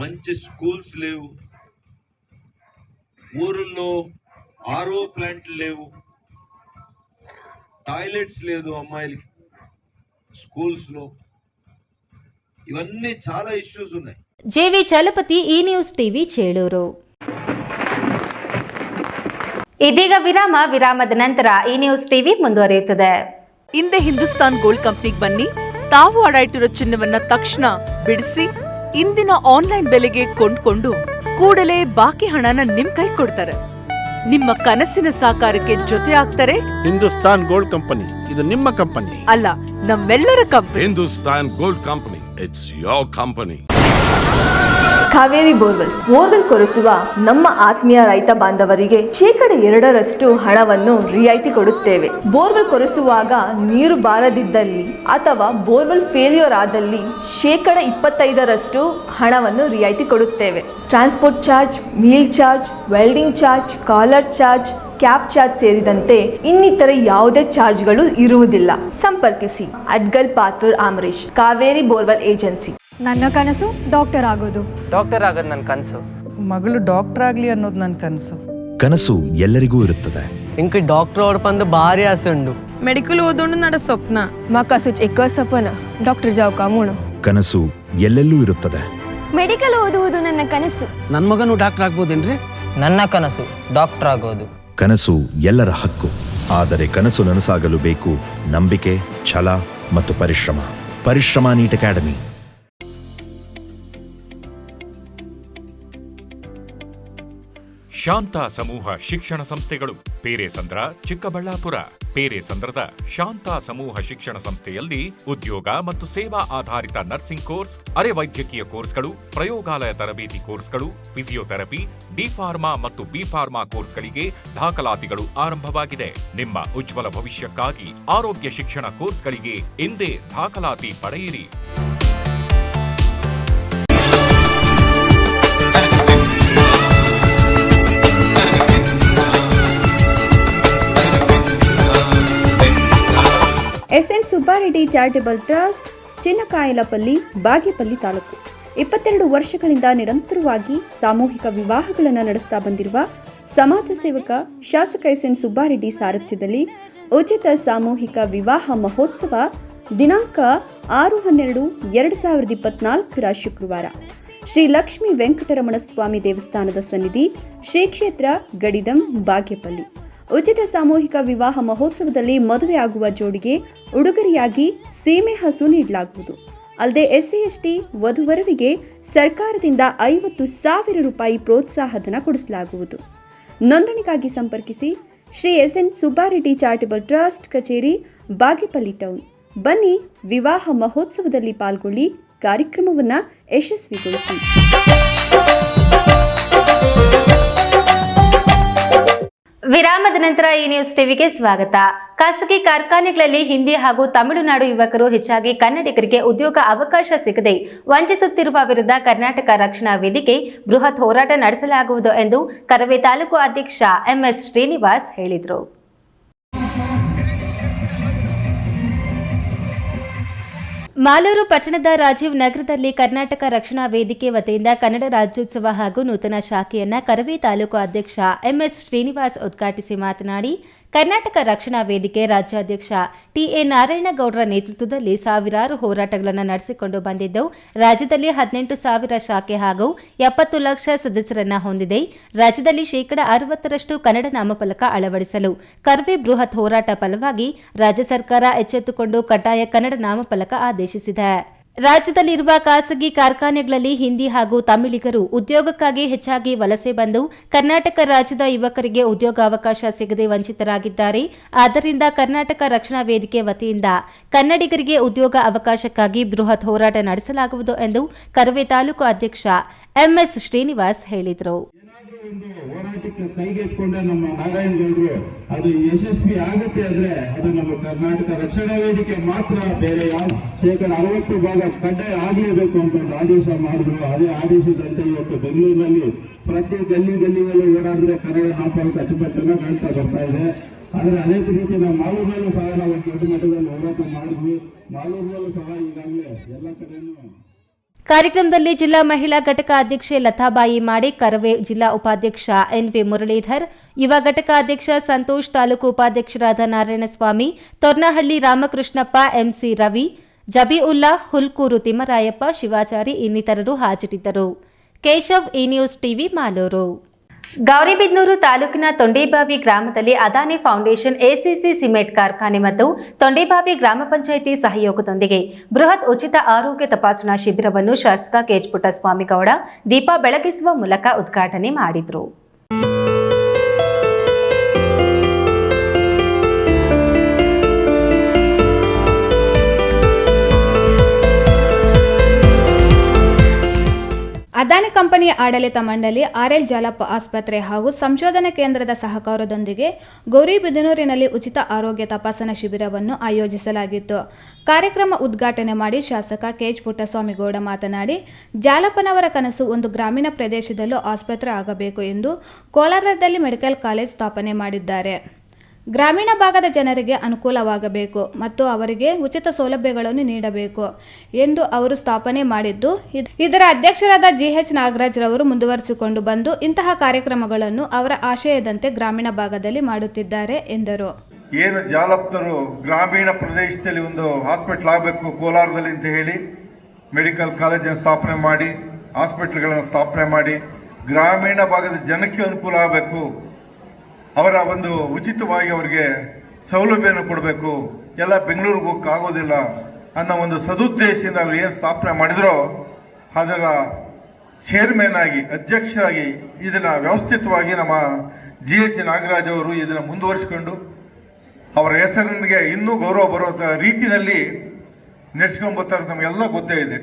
మంచి స్కూల్స్ లేవు, ఊరుల్లో ఆర్ఓ ప్లాంట్లు లేవు, టాయిలెట్స్ లేదు అమ్మాయిలకి స్కూల్స్లో. ఇవన్నీ చాలా ఇష్యూస్ ఉన్నాయి. ಜೆವಿ ಚಲಪತಿ, ಈ ನ್ಯೂಸ್ ಟಿವಿ, ಚೇಳೂರು. ಇದೀಗ ವಿರಾಮದ ನಂತರ ಈ ನ್ಯೂಸ್ ಟಿವಿ ಮುಂದುವರಿಯುತ್ತದೆ. ಹಿಂದೆ ಹಿಂದೂಸ್ತಾನ್ ಗೋಲ್ಡ್ ಕಂಪ್ನಿಗೆ ಬನ್ನಿ. ತಾವು ಅಡ ಇಟ್ಟಿರೋ ಚಿನ್ನವನ್ನ ತಕ್ಷಣ ಬಿಡಿಸಿ ಇಂದಿನ ಆನ್ಲೈನ್ ಬೆಲೆಗೆ ಕೊಂಡ್ಕೊಂಡು ಕೂಡಲೇ ಬಾಕಿ ಹಣನ ನಿಮ್ ಕೈ ಕೊಡ್ತಾರೆ. ನಿಮ್ಮ ಕನಸಿನ ಸಾಕಾರಕ್ಕೆ ಜೊತೆ ಆಗ್ತಾರೆ. ಹಿಂದೂಸ್ತಾನ್ ಗೋಲ್ಡ್ ಕಂಪನಿ, ಇದು ನಿಮ್ಮ ಕಂಪನಿ ಅಲ್ಲ, ನಮ್ಮೆಲ್ಲರ company. Hindustan gold company, it's your company. Kaveri borewell ಕೊರೆಸುವ ನಮ್ಮ ಆತ್ಮೀಯ ರೈತ ಬಾಂಧವರಿಗೆ 2% ಹಣವನ್ನು ರಿಯಾಯಿತಿ ಕೊಡುತ್ತೇವೆ. ಬೋರ್ವೆಲ್ ಕೊರೆಸುವಾಗ ನೀರು ಬಾರದಿದ್ದಲ್ಲಿ ಅಥವಾ ಬೋರ್ವೆಲ್ ಫೇಲ್ಯೂರ್ ಆದಲ್ಲಿ 25% ಹಣವನ್ನು ರಿಯಾಯಿತಿ ಕೊಡುತ್ತೇವೆ. Transport charge, meal charge, welding charge, collar charge, cab charge ಸೇರಿದಂತೆ ಇನ್ನಿತರೆ ಯಾವುದೇ ಚಾರ್ಜ್ಗಳು ಇರುವುದಿಲ್ಲ. ಸಂಪರ್ಕಿಸಿ ಅಡ್ಗಲ್ ಪಾತೂರ್ ಆಮರೇಶ್, ಕಾವೇರಿ ಬೋರ್ವೆಲ್ ಏಜೆನ್ಸಿ. ನನ್ನ ಕನಸು ಡಾಕ್ಟರ್ ಆಗೋದು ನನ್ನ ಕನಸು. ಮಗಳು ಡಾಕ್ಟರ್ ಆಗ್ಲಿ ಅನ್ನೋದು ನನ್ನ ಕನಸು. ಕನಸು ಎಲ್ಲರಿಗೂ ಇರುತ್ತದೆ. ಇಂಕ ಡಾಕ್ಟರ್ ಅವ್ರ ಪಂದು ಭಾರಿ ಆಸೆ ಉಂಡು. ಮೆಡಿಕಲ್ ಓದೋಣ ನಡ ಸ್ವಪ್ನ ಮಕ್ಕಸು ಎಕ್ಕ ಸಪನ ಡಾಕ್ಟರ್ ಜಾವ್ ಕಾಮೂಣ. ಕನಸು ಎಲ್ಲೆಲ್ಲೂ ಇರುತ್ತದೆ. ಮೆಡಿಕಲ್ ಓದುವುದು ನನ್ನ ಕನಸು. ನನ್ನ ಮಗನು ಡಾಕ್ಟರ್ ಆಗ್ಬೋದೇನ್ರಿ? ನನ್ನ ಕನಸು ಡಾಕ್ಟರ್ ಆಗೋದು. ಕನಸು ಎಲ್ಲರ ಹಕ್ಕು. ಆದರೆ ಕನಸು ನನಸಾಗಲು ಬೇಕು ನಂಬಿಕೆ, ಛಲ ಮತ್ತು ಪರಿಶ್ರಮ. Neat academy. ಶಾಂತ ಸಮೂಹ ಶಿಕ್ಷಣ ಸಂಸ್ಥೆಗಳು ಪೇರೆಸಂದ್ರ, ಚಿಕ್ಕಬಳ್ಳಾಪುರ. ಪೇರೆಸಂದ್ರದ ಶಾಂತ ಸಮೂಹ ಶಿಕ್ಷಣ ಸಂಸ್ಥೆಯಲ್ಲಿ ಉದ್ಯೋಗ ಮತ್ತು ಸೇವಾ ಆಧಾರಿತ ನರ್ಸಿಂಗ್ ಕೋರ್ಸ್, ಅರೆ ವೈದ್ಯಕೀಯ ಕೋರ್ಸ್ಗಳು, ಪ್ರಯೋಗಾಲಯ ತರಬೇತಿ ಕೋರ್ಸ್ಗಳು, ಫಿಸಿಯೋಥೆರಪಿ, ಡಿ ಫಾರ್ಮಾ ಮತ್ತು ಬಿ ಫಾರ್ಮಾ ಕೋರ್ಸ್ಗಳಿಗೆ ದಾಖಲಾತಿಗಳು ಆರಂಭವಾಗಿದೆ. ನಿಮ್ಮ ಉಜ್ವಲ ಭವಿಷ್ಯಕ್ಕಾಗಿ ಆರೋಗ್ಯ ಶಿಕ್ಷಣ ಕೋರ್ಸ್ಗಳಿಗೆ ಇಂದೇ ದಾಖಲಾತಿ ಪಡೆಯಿರಿ. Subbareddy charitable trust, Chinnakayalapalli, Bagepalli taluk. 22 ವರ್ಷಗಳಿಂದ ನಿರಂತರವಾಗಿ ಸಾಮೂಹಿಕ ವಿವಾಹಗಳನ್ನು ನಡೆಸ್ತಾ ಬಂದಿರುವ ಸಮಾಜ ಸೇವಕ ಶಾಸಕ ಎಸ್.ಎನ್. ಸುಬ್ಬಾರೆಡ್ಡಿ ಸಾರಥ್ಯದಲ್ಲಿ ಉಚಿತ ಸಾಮೂಹಿಕ ವಿವಾಹ ಮಹೋತ್ಸವ ದಿನಾಂಕ 6/12/2024 ಶುಕ್ರವಾರ ಶ್ರೀ ಲಕ್ಷ್ಮೀ ವೆಂಕಟರಮಣ ಸ್ವಾಮಿ ದೇವಸ್ಥಾನದ ಸನ್ನಿಧಿ, ಶ್ರೀ ಕ್ಷೇತ್ರ ಗಡಿದಂ, ಬಾಗೇಪಲ್ಲಿ. ಉಚಿತ ಸಾಮೂಹಿಕ ವಿವಾಹ ಮಹೋತ್ಸವದಲ್ಲಿ ಮದುವೆಯಾಗುವ ಜೋಡಿಗೆ ಉಡುಗೊರೆಯಾಗಿ ಸೀಮೆ ಹಸು ನೀಡಲಾಗುವುದು. ಅಲ್ಲದೆ SC/ST ವಧುವರರಿಗೆ ಸರ್ಕಾರದಿಂದ 50,000 ರೂಪಾಯಿ ಪ್ರೋತ್ಸಾಹಧನ ಕೊಡಿಸಲಾಗುವುದು. ನೋಂದಣಿಗಾಗಿ ಸಂಪರ್ಕಿಸಿ ಶ್ರೀ ಎಸ್.ಎನ್. ಸುಬ್ಬಾರೆಡ್ಡಿ ಚಾರಿಟಬಲ್ ಟ್ರಸ್ಟ್, ಕಚೇರಿ, ಬಾಗೇಪಲ್ಲಿ ಟೌನ್. ಬನ್ನಿ, ವಿವಾಹ ಮಹೋತ್ಸವದಲ್ಲಿ ಪಾಲ್ಗೊಳ್ಳಿ, ಕಾರ್ಯಕ್ರಮವನ್ನು ಯಶಸ್ವಿಗೊಳಿಸಿ. ವಿರಾಮದ ನಂತರ ಈ ನ್ಯೂಸ್ ಟಿವಿಗೆ ಸ್ವಾಗತ. ಖಾಸಗಿ ಕಾರ್ಖಾನೆಗಳಲ್ಲಿ ಹಿಂದಿ ಹಾಗೂ ತಮಿಳುನಾಡು ಯುವಕರು ಹೆಚ್ಚಾಗಿ ಕನ್ನಡಿಗರಿಗೆ ಉದ್ಯೋಗ ಅವಕಾಶ ಸಿಗದೆ ವಂಚಿಸುತ್ತಿರುವ ವಿರುದ್ಧ ಕರ್ನಾಟಕ ರಕ್ಷಣಾ ವೇದಿಕೆ ಬೃಹತ್ ಹೋರಾಟ ನಡೆಸಲಾಗುವುದು ಎಂದು ಕರವೇ ತಾಲೂಕು ಅಧ್ಯಕ್ಷ MS ಶ್ರೀನಿವಾಸ್ ಹೇಳಿದರು. ಮಾಲೂರು ಪಟ್ಟಣದ ರಾಜೀವ್ ನಗರದಲ್ಲಿ ಕರ್ನಾಟಕ ರಕ್ಷಣಾ ವೇದಿಕೆ ವತಿಯಿಂದ ಕನ್ನಡ ರಾಜ್ಯೋತ್ಸವ ಹಾಗೂ ನೂತನ ಶಾಖೆಯನ್ನ ಕರವೇ ತಾಲೂಕು ಅಧ್ಯಕ್ಷ MS ಶ್ರೀನಿವಾಸ್ ಉದ್ಘಾಟಿಸಿ ಮಾತನಾಡಿ, ಕರ್ನಾಟಕ ರಕ್ಷಣಾ ವೇದಿಕೆ ರಾಜ್ಯಾಧ್ಯಕ್ಷ TA ನಾರಾಯಣಗೌಡರ ನೇತೃತ್ವದಲ್ಲಿ ಸಾವಿರಾರು ಹೋರಾಟಗಳನ್ನು ನಡೆಸಿಕೊಂಡು ಬಂದಿದ್ದು, ರಾಜ್ಯದಲ್ಲಿ 18,000 ಶಾಖೆ ಹಾಗೂ 70 ಲಕ್ಷ ಸದಸ್ಯರನ್ನ ಹೊಂದಿದೆ. ರಾಜ್ಯದಲ್ಲಿ 60% ಕನ್ನಡ ನಾಮಫಲಕ ಅಳವಡಿಸಲು ಕರ್ವೆ ಬೃಹತ್ ಹೋರಾಟ ಫಲವಾಗಿ ರಾಜ್ಯ ಸರ್ಕಾರ ಎಚ್ಚೆತ್ತುಕೊಂಡು ಕಡ್ಡಾಯ ಕನ್ನಡ ನಾಮಫಲಕ ಆದೇಶಿಸಿದೆ. ರಾಜ್ಯದಲ್ಲಿರುವ ಖಾಸಗಿ ಕಾರ್ಖಾನೆಗಳಲ್ಲಿ ಹಿಂದಿ ಹಾಗೂ ತಮಿಳಿಗರು ಉದ್ಯೋಗಕ್ಕಾಗಿ ಹೆಚ್ಚಾಗಿ ವಲಸೆ ಬಂದು ಕರ್ನಾಟಕ ರಾಜ್ಯದ ಯುವಕರಿಗೆ ಉದ್ಯೋಗಾವಕಾಶ ಸಿಗದೆ ವಂಚಿತರಾಗಿದ್ದಾರೆ. ಆದ್ದರಿಂದ ಕರ್ನಾಟಕ ರಕ್ಷಣಾ ವೇದಿಕೆ ವತಿಯಿಂದ ಕನ್ನಡಿಗರಿಗೆ ಉದ್ಯೋಗ ಅವಕಾಶಕ್ಕಾಗಿ ಬೃಹತ್ ಹೋರಾಟ ನಡೆಸಲಾಗುವುದು ಎಂದು ಕರವೇ ತಾಲೂಕು ಅಧ್ಯಕ್ಷ MS ಶ್ರೀನಿವಾಸ್ ಹೇಳಿದರು. ಹೋರಾಟಕ್ಕೆ ಕೈಗೆತ್ಕೊಂಡ ನಮ್ಮ ನಾರಾಯಣಗೌಡರು ಅದು ಯಶಸ್ವಿ ಆಗುತ್ತೆ ಅಂದ್ರೆ ಅದು ನಮ್ಮ ಕರ್ನಾಟಕ ರಕ್ಷಣಾ ವೇದಿಕೆ ಮಾತ್ರ. ಬೇರೆ ಯಾವ 60% ಕಡ್ಡಾಯ ಆಗಲೇಬೇಕು ಅಂತ ಆದೇಶ ಮಾಡಿದ್ರು. ಅದೇ ಆದೇಶದಂತೆ ಇವತ್ತು ಬೆಂಗಳೂರಿನಲ್ಲಿ ಪ್ರತಿ ಗಲ್ಲಿಗಳಲ್ಲೂ ಓಡಾಡಿದ್ರೆ ಕನ್ನಡ ನಾಮಫಲಕ ತುಂಬಾ ಚೆನ್ನಾಗಿ ಕಾಣ್ತಾ ಬರ್ತಾ ಇದೆ. ಆದ್ರೆ ಅದೇ ರೀತಿ ನಾವು ಮಾಲೂರಿನಲ್ಲೂ ಸಹ ನಾವು ದೊಡ್ಡ ಮಟ್ಟದಲ್ಲಿ ಹೋರಾಟ ಮಾಡಿದ್ವಿ. ಮಾಲೂರಿನಲ್ಲೂ ಸಹ ಈಗಾಗಲೇ ಎಲ್ಲ ಕಡೆನೂ. ಕಾರ್ಯಕ್ರಮದಲ್ಲಿ ಜಿಲ್ಲಾ ಮಹಿಳಾ ಘಟಕ ಅಧ್ಯಕ್ಷೆ ಲತಾಬಾಯಿ ಮಾಡಿ, ಕರವೇ ಜಿಲ್ಲಾ ಉಪಾಧ್ಯಕ್ಷ NV ಮುರಳೀಧರ್, ಯುವ ಘಟಕ ಅಧ್ಯಕ್ಷ ಸಂತೋಷ್, ತಾಲೂಕು ಉಪಾಧ್ಯಕ್ಷರಾದ ನಾರಾಯಣಸ್ವಾಮಿ, ತೊರ್ನಹಳ್ಳಿ ರಾಮಕೃಷ್ಣಪ್ಪ, MC ರವಿ, ಜಬೀಉಲ್ಲಾ, ಹುಲ್ಕೂರು ತಿಮ್ಮರಾಯಪ್ಪ, ಶಿವಾಚಾರಿ ಇನ್ನಿತರರು ಹಾಜರಿದ್ದರು. ಕೇಶವ್, ಈ ನ್ಯೂಸ್ ಟಿವಿ, ಮಾಲೂರು. ಗೌರಿಬಿದನೂರು ತಾಲೂಕಿನ ತೊಂಡೇಬಾವಿ ಗ್ರಾಮದಲ್ಲಿ ಅದಾನಿ ಫೌಂಡೇಶನ್, ACC ಸಿಮೆಂಟ್ ಕಾರ್ಖಾನೆ ಮತ್ತು ತೊಂಡೇಬಾವಿ ಗ್ರಾಮ ಪಂಚಾಯಿತಿ ಸಹಯೋಗದೊಂದಿಗೆ ಬೃಹತ್ ಉಚಿತ ಆರೋಗ್ಯ ತಪಾಸಣಾ ಶಿಬಿರವನ್ನು ಶಾಸಕ KH ಪುಟ್ಟಸ್ವಾಮಿಗೌಡ ದೀಪ ಬೆಳಗಿಸುವ ಮೂಲಕ ಉದ್ಘಾಟನೆ ಮಾಡಿದರು. ಅದಾನಿ ಕಂಪನಿಯ ಆಡಳಿತ ಮಂಡಳಿ, RL ಜಾಲಪ್ಪ ಆಸ್ಪತ್ರೆ ಹಾಗೂ ಸಂಶೋಧನಾ ಕೇಂದ್ರದ ಸಹಕಾರದೊಂದಿಗೆ ಗೌರಿಬಿದನೂರಿನಲ್ಲಿ ಉಚಿತ ಆರೋಗ್ಯ ತಪಾಸಣಾ ಶಿಬಿರವನ್ನು ಆಯೋಜಿಸಲಾಗಿತ್ತು. ಕಾರ್ಯಕ್ರಮ ಉದ್ಘಾಟನೆ ಮಾಡಿ ಶಾಸಕ KH ಪುಟ್ಟಸ್ವಾಮಿಗೌಡ ಮಾತನಾಡಿ, ಜಾಲಪ್ಪನವರ ಕನಸು ಒಂದು ಗ್ರಾಮೀಣ ಪ್ರದೇಶದಲ್ಲೂ ಆಸ್ಪತ್ರೆ ಆಗಬೇಕು ಎಂದು ಕೋಲಾರದಲ್ಲಿ ಮೆಡಿಕಲ್ ಕಾಲೇಜ್ ಸ್ಥಾಪನೆ ಮಾಡಿದ್ದಾರೆ. ಗ್ರಾಮೀಣ ಭಾಗದ ಜನರಿಗೆ ಅನುಕೂಲವಾಗಬೇಕು ಮತ್ತು ಅವರಿಗೆ ಉಚಿತ ಸೌಲಭ್ಯಗಳನ್ನು ನೀಡಬೇಕು ಎಂದು ಅವರು ಸ್ಥಾಪನೆ ಮಾಡಿದ್ದು, ಇದರ ಅಧ್ಯಕ್ಷರಾದ GH ನಾಗರಾಜ್ ರವರು ಮುಂದುವರಿಸಿಕೊಂಡು ಬಂದು ಇಂತಹ ಕಾರ್ಯಕ್ರಮಗಳನ್ನು ಅವರ ಆಶಯದಂತೆ ಗ್ರಾಮೀಣ ಭಾಗದಲ್ಲಿ ಮಾಡುತ್ತಿದ್ದಾರೆ ಎಂದರು. ಏನು ಜಾಲಪ್ತರು ಗ್ರಾಮೀಣ ಪ್ರದೇಶದಲ್ಲಿ ಒಂದು ಹಾಸ್ಪಿಟಲ್ ಆಗಬೇಕು ಕೋಲಾರದಲ್ಲಿ ಅಂತ ಹೇಳಿ ಮೆಡಿಕಲ್ ಕಾಲೇಜನ್ನು ಸ್ಥಾಪನೆ ಮಾಡಿ, ಹಾಸ್ಪಿಟಲ್ಗಳನ್ನು ಸ್ಥಾಪನೆ ಮಾಡಿ ಗ್ರಾಮೀಣ ಭಾಗದ ಜನಕ್ಕೆ ಅನುಕೂಲ ಆಗಬೇಕು, ಅವರ ಒಂದು ಉಚಿತವಾಗಿ ಅವರಿಗೆ ಸೌಲಭ್ಯವನ್ನು ಕೊಡಬೇಕು, ಎಲ್ಲ ಬೆಂಗಳೂರಿಗೆ ಹೋಗೋಕ್ಕಾಗೋದಿಲ್ಲ ಅನ್ನೋ ಒಂದು ಸದುದ್ದೇಶದಿಂದ ಅವರು ಏನು ಸ್ಥಾಪನೆ ಮಾಡಿದ್ರೋ ಅದರ ಚೇರ್ಮನ್ ಆಗಿ, ಅಧ್ಯಕ್ಷರಾಗಿ ಇದನ್ನು ವ್ಯವಸ್ಥಿತವಾಗಿ ನಮ್ಮ GH ನಾಗರಾಜ್ ಅವರು ಇದನ್ನು ಮುಂದುವರಿಸಿಕೊಂಡು ಅವರ ಹೆಸರಿಗೆ ಇನ್ನೂ ಗೌರವ ಬರೋ ರೀತಿಯಲ್ಲಿ ನಡೆಸ್ಕೊಂಡು ಬರ್ತಾರೆ. ನಮಗೆಲ್ಲ ಗೊತ್ತೇ ಇದೆ.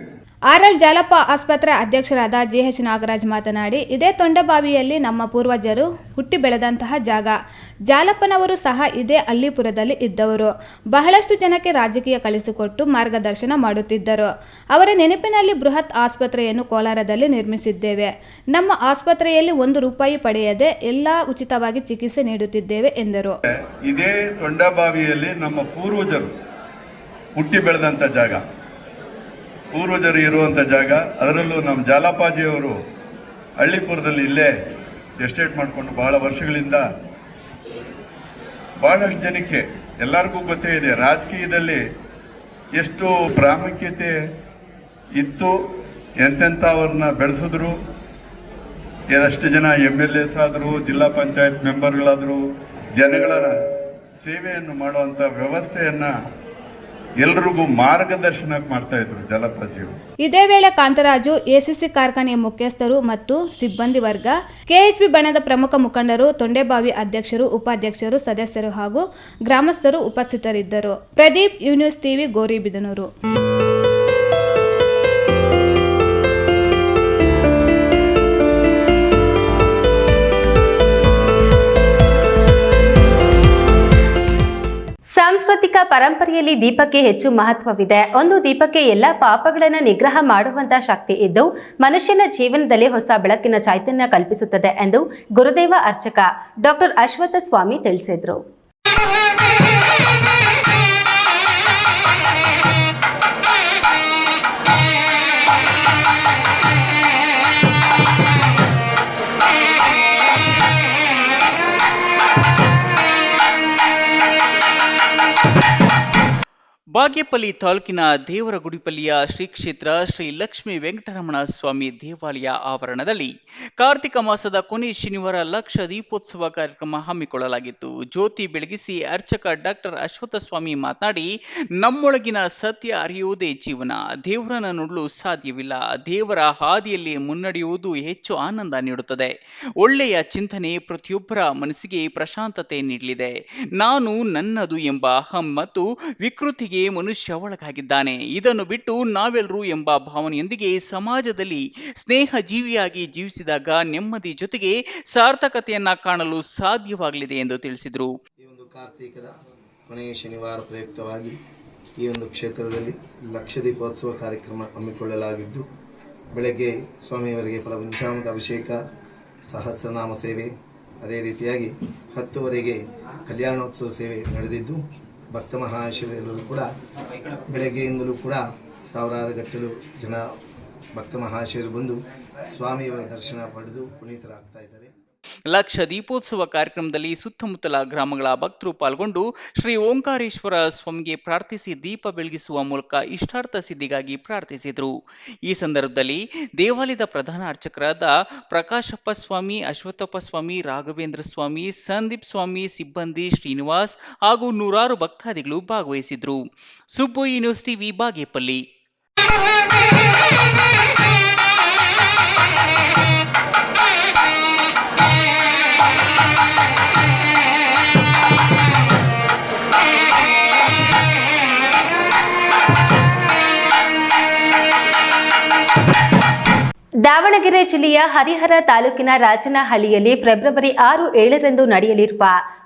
RL ಜಾಲಪ್ಪ ಆಸ್ಪತ್ರೆ ಅಧ್ಯಕ್ಷರಾದ GH ನಾಗರಾಜ್ ಮಾತನಾಡಿ, ಇದೇ ತೊಂಡಬಾವಿಯಲ್ಲಿ ನಮ್ಮ ಪೂರ್ವಜರು ಹುಟ್ಟಿ ಬೆಳೆದಂತಹ ಜಾಗ. ಜಾಲಪ್ಪನವರು ಸಹ ಇದೇ ಅಲ್ಲಿಪುರದಲ್ಲಿ ಇದ್ದವರು. ಬಹಳಷ್ಟು ಜನಕ್ಕೆ ರಾಜಕೀಯ ಕಳಿಸಿಕೊಟ್ಟು ಮಾರ್ಗದರ್ಶನ ಮಾಡುತ್ತಿದ್ದರು. ಅವರ ನೆನಪಿನಲ್ಲಿ ಬೃಹತ್ ಆಸ್ಪತ್ರೆಯನ್ನು ಕೋಲಾರದಲ್ಲಿ ನಿರ್ಮಿಸಿದ್ದೇವೆ. ನಮ್ಮ ಆಸ್ಪತ್ರೆಯಲ್ಲಿ 1 ರೂಪಾಯಿ ಪಡೆಯದೆ ಎಲ್ಲ ಉಚಿತವಾಗಿ ಚಿಕಿತ್ಸೆ ನೀಡುತ್ತಿದ್ದೇವೆ ಎಂದರು. ಇದೇ ತೊಂಡಬಾವಿಯಲ್ಲಿ ನಮ್ಮ ಪೂರ್ವಜರು ಹುಟ್ಟಿ ಬೆಳೆದಂಥ ಜಾಗ, ಪೂರ್ವಜರು ಇರುವಂಥ ಜಾಗ. ಅದರಲ್ಲೂ ನಮ್ಮ ಜಾಲಪ್ಪಾಜಿಯವರು ಹಳ್ಳಿಪುರದಲ್ಲಿ ಇಲ್ಲೇ ಎಸ್ಟೇಟ್ ಮಾಡಿಕೊಂಡು ಬಹಳ ವರ್ಷಗಳಿಂದ ಬಹಳಷ್ಟು ಜನಕ್ಕೆ ಎಲ್ಲರಿಗೂ ಗೊತ್ತೇ ಇದೆ ರಾಜಕೀಯದಲ್ಲಿ ಎಷ್ಟು ಪ್ರಾಮುಖ್ಯತೆ ಇತ್ತು, ಎಂತೆಂಥವ್ರನ್ನ ಬೆಳೆಸಿದ್ರು. ಎಷ್ಟು ಜನ MLAs ಆದರು, ಜಿಲ್ಲಾ ಪಂಚಾಯತ್ ಮೆಂಬರ್ಗಳಾದರು, ಜನಗಳ ಸೇವೆಯನ್ನು ಮಾಡುವಂಥ ವ್ಯವಸ್ಥೆಯನ್ನು ಎಲ್ರಿಗೂ ಮಾರ್ಗದರ್ಶನ ಮಾಡ್ತಾ ಇದ್ರು ಜಾಲಪ್ಪಾಜಿಯವರು. ಇದೇ ವೇಳೆ ಕಾಂತರಾಜು, ಎಸಿಸಿ ಕಾರ್ಖಾನೆಯ ಮುಖ್ಯಸ್ಥರು ಮತ್ತು ಸಿಬ್ಬಂದಿ ವರ್ಗ, ಕೆಎಚ್ಪಿ ಬಣದ ಪ್ರಮುಖ ಮುಖಂಡರು, ತೊಂಡೆಬಾವಿ ಅಧ್ಯಕ್ಷರು, ಉಪಾಧ್ಯಕ್ಷರು, ಸದಸ್ಯರು ಹಾಗೂ ಗ್ರಾಮಸ್ಥರು ಉಪಸ್ಥಿತರಿದ್ದರು. ಪ್ರದೀಪ್, ಯೂನ್ಯೂಸ್ ಟಿವಿ, ಗೌರಿಬಿದನೂರು. ಸಾಂಸ್ಕೃತಿಕ ಪರಂಪರೆಯಲ್ಲಿ ದೀಪಕ್ಕೆ ಹೆಚ್ಚು ಮಹತ್ವವಿದೆ. ಒಂದು ದೀಪಕ್ಕೆ ಎಲ್ಲ ಪಾಪಗಳನ್ನು ನಿಗ್ರಹ ಮಾಡುವಂತಹ ಶಕ್ತಿ ಇದ್ದು ಮನುಷ್ಯನ ಜೀವನದಲ್ಲಿ ಹೊಸ ಬೆಳಕಿನ ಚೈತನ್ಯ ಕಲ್ಪಿಸುತ್ತದೆ ಎಂದು ಗುರುದೇವ ಅರ್ಚಕ ಡಾಕ್ಟರ್ ಅಶ್ವತ್ಥ ಸ್ವಾಮಿ ತಿಳಿಸಿದರು. ಬಾಗೇಪಲ್ಲಿ ತಾಲೂಕಿನ ದೇವರಗುಡಿಪಲ್ಲಿಯ ಶ್ರೀ ಕ್ಷೇತ್ರ ಶ್ರೀ ಲಕ್ಷ್ಮೀ ವೆಂಕಟರಮಣ ಸ್ವಾಮಿ ದೇವಾಲಯ ಆವರಣದಲ್ಲಿ ಕಾರ್ತಿಕ ಮಾಸದ ಕೊನೆ ಶನಿವಾರ ಲಕ್ಷ ದೀಪೋತ್ಸವ ಕಾರ್ಯಕ್ರಮ ಹಮ್ಮಿಕೊಳ್ಳಲಾಗಿತ್ತು. ಜ್ಯೋತಿ ಬೆಳಗಿಸಿ ಅರ್ಚಕ ಡಾಕ್ಟರ್ ಅಶ್ವತ್ಥ ಸ್ವಾಮಿ ಮಾತನಾಡಿ, ನಮ್ಮೊಳಗಿನ ಸತ್ಯ ಅರಿಯುವುದೇ ಜೀವನ. ದೇವರನ್ನು ನೋಡಲು ಸಾಧ್ಯವಿಲ್ಲ. ದೇವರ ಹಾದಿಯಲ್ಲಿ ಮುನ್ನಡೆಯುವುದು ಹೆಚ್ಚು ಆನಂದ ನೀಡುತ್ತದೆ. ಒಳ್ಳೆಯ ಚಿಂತನೆ ಪ್ರತಿಯೊಬ್ಬರ ಮನಸ್ಸಿಗೆ ಪ್ರಶಾಂತತೆ ನೀಡಲಿದೆ. ನಾನು ನನ್ನದು ಎಂಬ ಅಹಂ ಮತ್ತು ವಿಕೃತಿಗೆ ಮನುಷ್ಯ ಒಳಗಾಗಿದ್ದಾನೆ. ಇದನ್ನು ಬಿಟ್ಟು ನಾವೆಲ್ಲರೂ ಎಂಬ ಭಾವನೆಯೊಂದಿಗೆ ಸಮಾಜದಲ್ಲಿ ಸ್ನೇಹ ಜೀವಿಯಾಗಿ ಜೀವಿಸಿದಾಗ ನೆಮ್ಮದಿ ಜೊತೆಗೆ ಸಾರ್ಥಕತೆಯನ್ನ ಕಾಣಲು ಸಾಧ್ಯವಾಗಲಿದೆ ಎಂದು ತಿಳಿಸಿದರು. ಈ ಒಂದು ಕಾರ್ತಿಕದ ಕೊನೆಯ ಶನಿವಾರ ಪ್ರಯುಕ್ತವಾಗಿ ಈ ಒಂದು ಕ್ಷೇತ್ರದಲ್ಲಿ ಲಕ್ಷ ದೀಪೋತ್ಸವ ಕಾರ್ಯಕ್ರಮ ಹಮ್ಮಿಕೊಳ್ಳಲಾಗಿದ್ದು, ಬೆಳಗ್ಗೆ ಸ್ವಾಮಿಯವರಿಗೆ ಫಲಪಂಚಾಮೃತ ಅಭಿಷೇಕ, ಸಹಸ್ರನಾಮ ಸೇವೆ, ಅದೇ ರೀತಿಯಾಗಿ 10 ಕಲ್ಯಾಣೋತ್ಸವ ಸೇವೆ ನಡೆದಿದ್ದು, ಭಕ್ತ ಮಹಾಶಯರು ಕೂಡ ಬೆಳಗ್ಗೆಯಿಂದಲೂ ಕೂಡ ಸಾವಿರಾರು ಗಟ್ಟಲು ಜನ ಭಕ್ತ ಮಹಾಶಯರು ಬಂದು ಸ್ವಾಮಿಯವರ ದರ್ಶನ ಪಡೆದು ಪುನೀತರಾಗ್ತಾ ಇದ್ದಾರೆ. ಲಕ್ಷ ದೀಪೋತ್ಸವ ಕಾರ್ಯಕ್ರಮದಲ್ಲಿ ಸುತ್ತಮುತ್ತಲ ಗ್ರಾಮಗಳ ಭಕ್ತರು ಪಾಲ್ಗೊಂಡು ಶ್ರೀ ಓಂಕಾರೇಶ್ವರ ಸ್ವಾಮಿಗೆ ಪ್ರಾರ್ಥಿಸಿ ದೀಪ ಬೆಳಗಿಸುವ ಮೂಲಕ ಇಷ್ಟಾರ್ಥ ಸಿದ್ಧಿಗಾಗಿ ಪ್ರಾರ್ಥಿಸಿದರು. ಈ ಸಂದರ್ಭದಲ್ಲಿ ದೇವಾಲಯದ ಪ್ರಧಾನ ಅರ್ಚಕರಾದ ಪ್ರಕಾಶಪ್ಪ ಸ್ವಾಮಿ, ಅಶ್ವತ್ಥಪ್ಪ ಸ್ವಾಮಿ, ರಾಘವೇಂದ್ರ ಸ್ವಾಮಿ, ಸಂದೀಪ್ ಸ್ವಾಮಿ, ಸಿಬ್ಬಂದಿ, ಶ್ರೀನಿವಾಸ್ ಹಾಗೂ ನೂರಾರು ಭಕ್ತಾದಿಗಳು ಭಾಗವಹಿಸಿದ್ರು. Subbu, news TV, Bagepalli. ದಾವಣಗೆರೆ ಜಿಲ್ಲೆಯ ಹರಿಹರ ತಾಲೂಕಿನ ರಾಜನಹಳ್ಳಿಯಲ್ಲಿ ಫೆಬ್ರವರಿ 6-7ರಂದು ನಡೆಯಲಿರುವ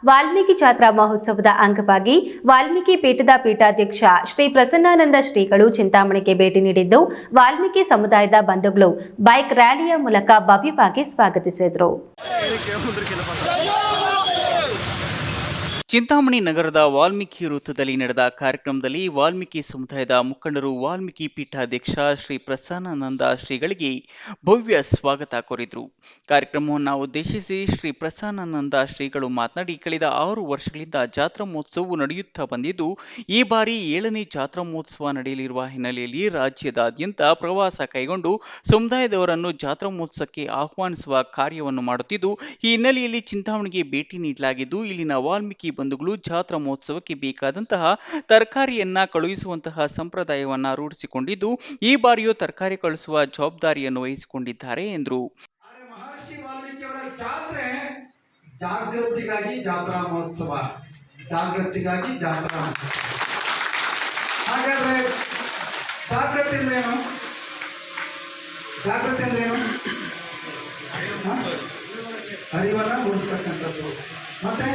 ವಾಲ್ಮೀಕಿ ಜಾತ್ರಾ ಮಹೋತ್ಸವದ ಅಂಗವಾಗಿ ವಾಲ್ಮೀಕಿ ಪೀಠದ ಪೀಠಾಧ್ಯಕ್ಷ ಶ್ರೀ ಪ್ರಸನ್ನಾನಂದ ಶ್ರೀಗಳು ಚಿಂತಾಮಣಿಗೆ ಭೇಟಿ ನೀಡಿದ್ದು, ವಾಲ್ಮೀಕಿ ಸಮುದಾಯದ ಬಂಧುಗಳು ಬೈಕ್ ರ್ಯಾಲಿಯ ಮೂಲಕ ಭವ್ಯವಾಗಿ ಸ್ವಾಗತಿಸಿದರು. ಚಿಂತಾಮಣಿ ನಗರದ ವಾಲ್ಮೀಕಿ ವೃತ್ತದಲ್ಲಿ ನಡೆದ ಕಾರ್ಯಕ್ರಮದಲ್ಲಿ ವಾಲ್ಮೀಕಿ ಸಮುದಾಯದ ಮುಖಂಡರು ವಾಲ್ಮೀಕಿ ಪೀಠಾಧ್ಯಕ್ಷ ಶ್ರೀ ಪ್ರಸನ್ನಾನಂದ ಶ್ರೀಗಳಿಗೆ ಭವ್ಯ ಸ್ವಾಗತ ಕೋರಿದರು. ಕಾರ್ಯಕ್ರಮವನ್ನು ಉದ್ದೇಶಿಸಿ ಶ್ರೀ ಪ್ರಸನ್ನಾನಂದ ಶ್ರೀಗಳು ಮಾತನಾಡಿ, ಕಳೆದ 6 ವರ್ಷಗಳಿಂದ ಜಾತ್ರಾ ಮಹೋತ್ಸವವು ನಡೆಯುತ್ತಾ ಬಂದಿದ್ದು, ಈ ಬಾರಿ 7ನೇ ಜಾತ್ರಾ ಮಹೋತ್ಸವ ನಡೆಯಲಿರುವ ಹಿನ್ನೆಲೆಯಲ್ಲಿ ರಾಜ್ಯದಾದ್ಯಂತ ಪ್ರವಾಸ ಕೈಗೊಂಡು ಸಮುದಾಯದವರನ್ನು ಜಾತ್ರಾ ಮಹೋತ್ಸವಕ್ಕೆ ಆಹ್ವಾನಿಸುವ ಕಾರ್ಯವನ್ನು ಮಾಡುತ್ತಿದ್ದು, ಈ ಹಿನ್ನೆಲೆಯಲ್ಲಿ ಚಿಂತಾಮಣಿಗೆ ಭೇಟಿ ನೀಡಲಾಗಿದ್ದು, ಇಲ್ಲಿನ ವಾಲ್ಮೀಕಿ ಬಂಧುಗಳು ಜಾತ್ರಾ ಮಹೋತ್ಸವಕ್ಕೆ ಬೇಕಾದಂತಹ ತರಕಾರಿಯನ್ನ ಕಳುಹಿಸುವಂತಹ ಸಂಪ್ರದಾಯವನ್ನ ರೂಢಿಸಿಕೊಂಡಿದ್ದು, ಈ ಬಾರಿಯೂ ತರಕಾರಿ ಕಳುಹಿಸುವ ಜವಾಬ್ದಾರಿಯನ್ನು ವಹಿಸಿಕೊಂಡಿದ್ದಾರೆ ಎಂದರು. ಮಹರ್ಷಿ ವಾಲ್ಮೀಕಿಯವರ ಜಾತ್ರೆ ಜಾಗೃತಿಗಾಗಿ ಜಾತ್ರಾ ಮಹೋತ್ಸವ, ಜಾಗೃತಿಗಾಗಿ ಜಾತ್ರಾ. ಹಾಗಾದ್ರೆ ಜಾಗೃತಿ ಅಂದ್ರೇನು? ಜಾಗೃತಿ ಅಂದ್ರೇನು? ಅರಿವನ್ನ ಮೂಡಿಸ್ತಕ್ಕಂಥದ್ದು. ಮತ್ತೆ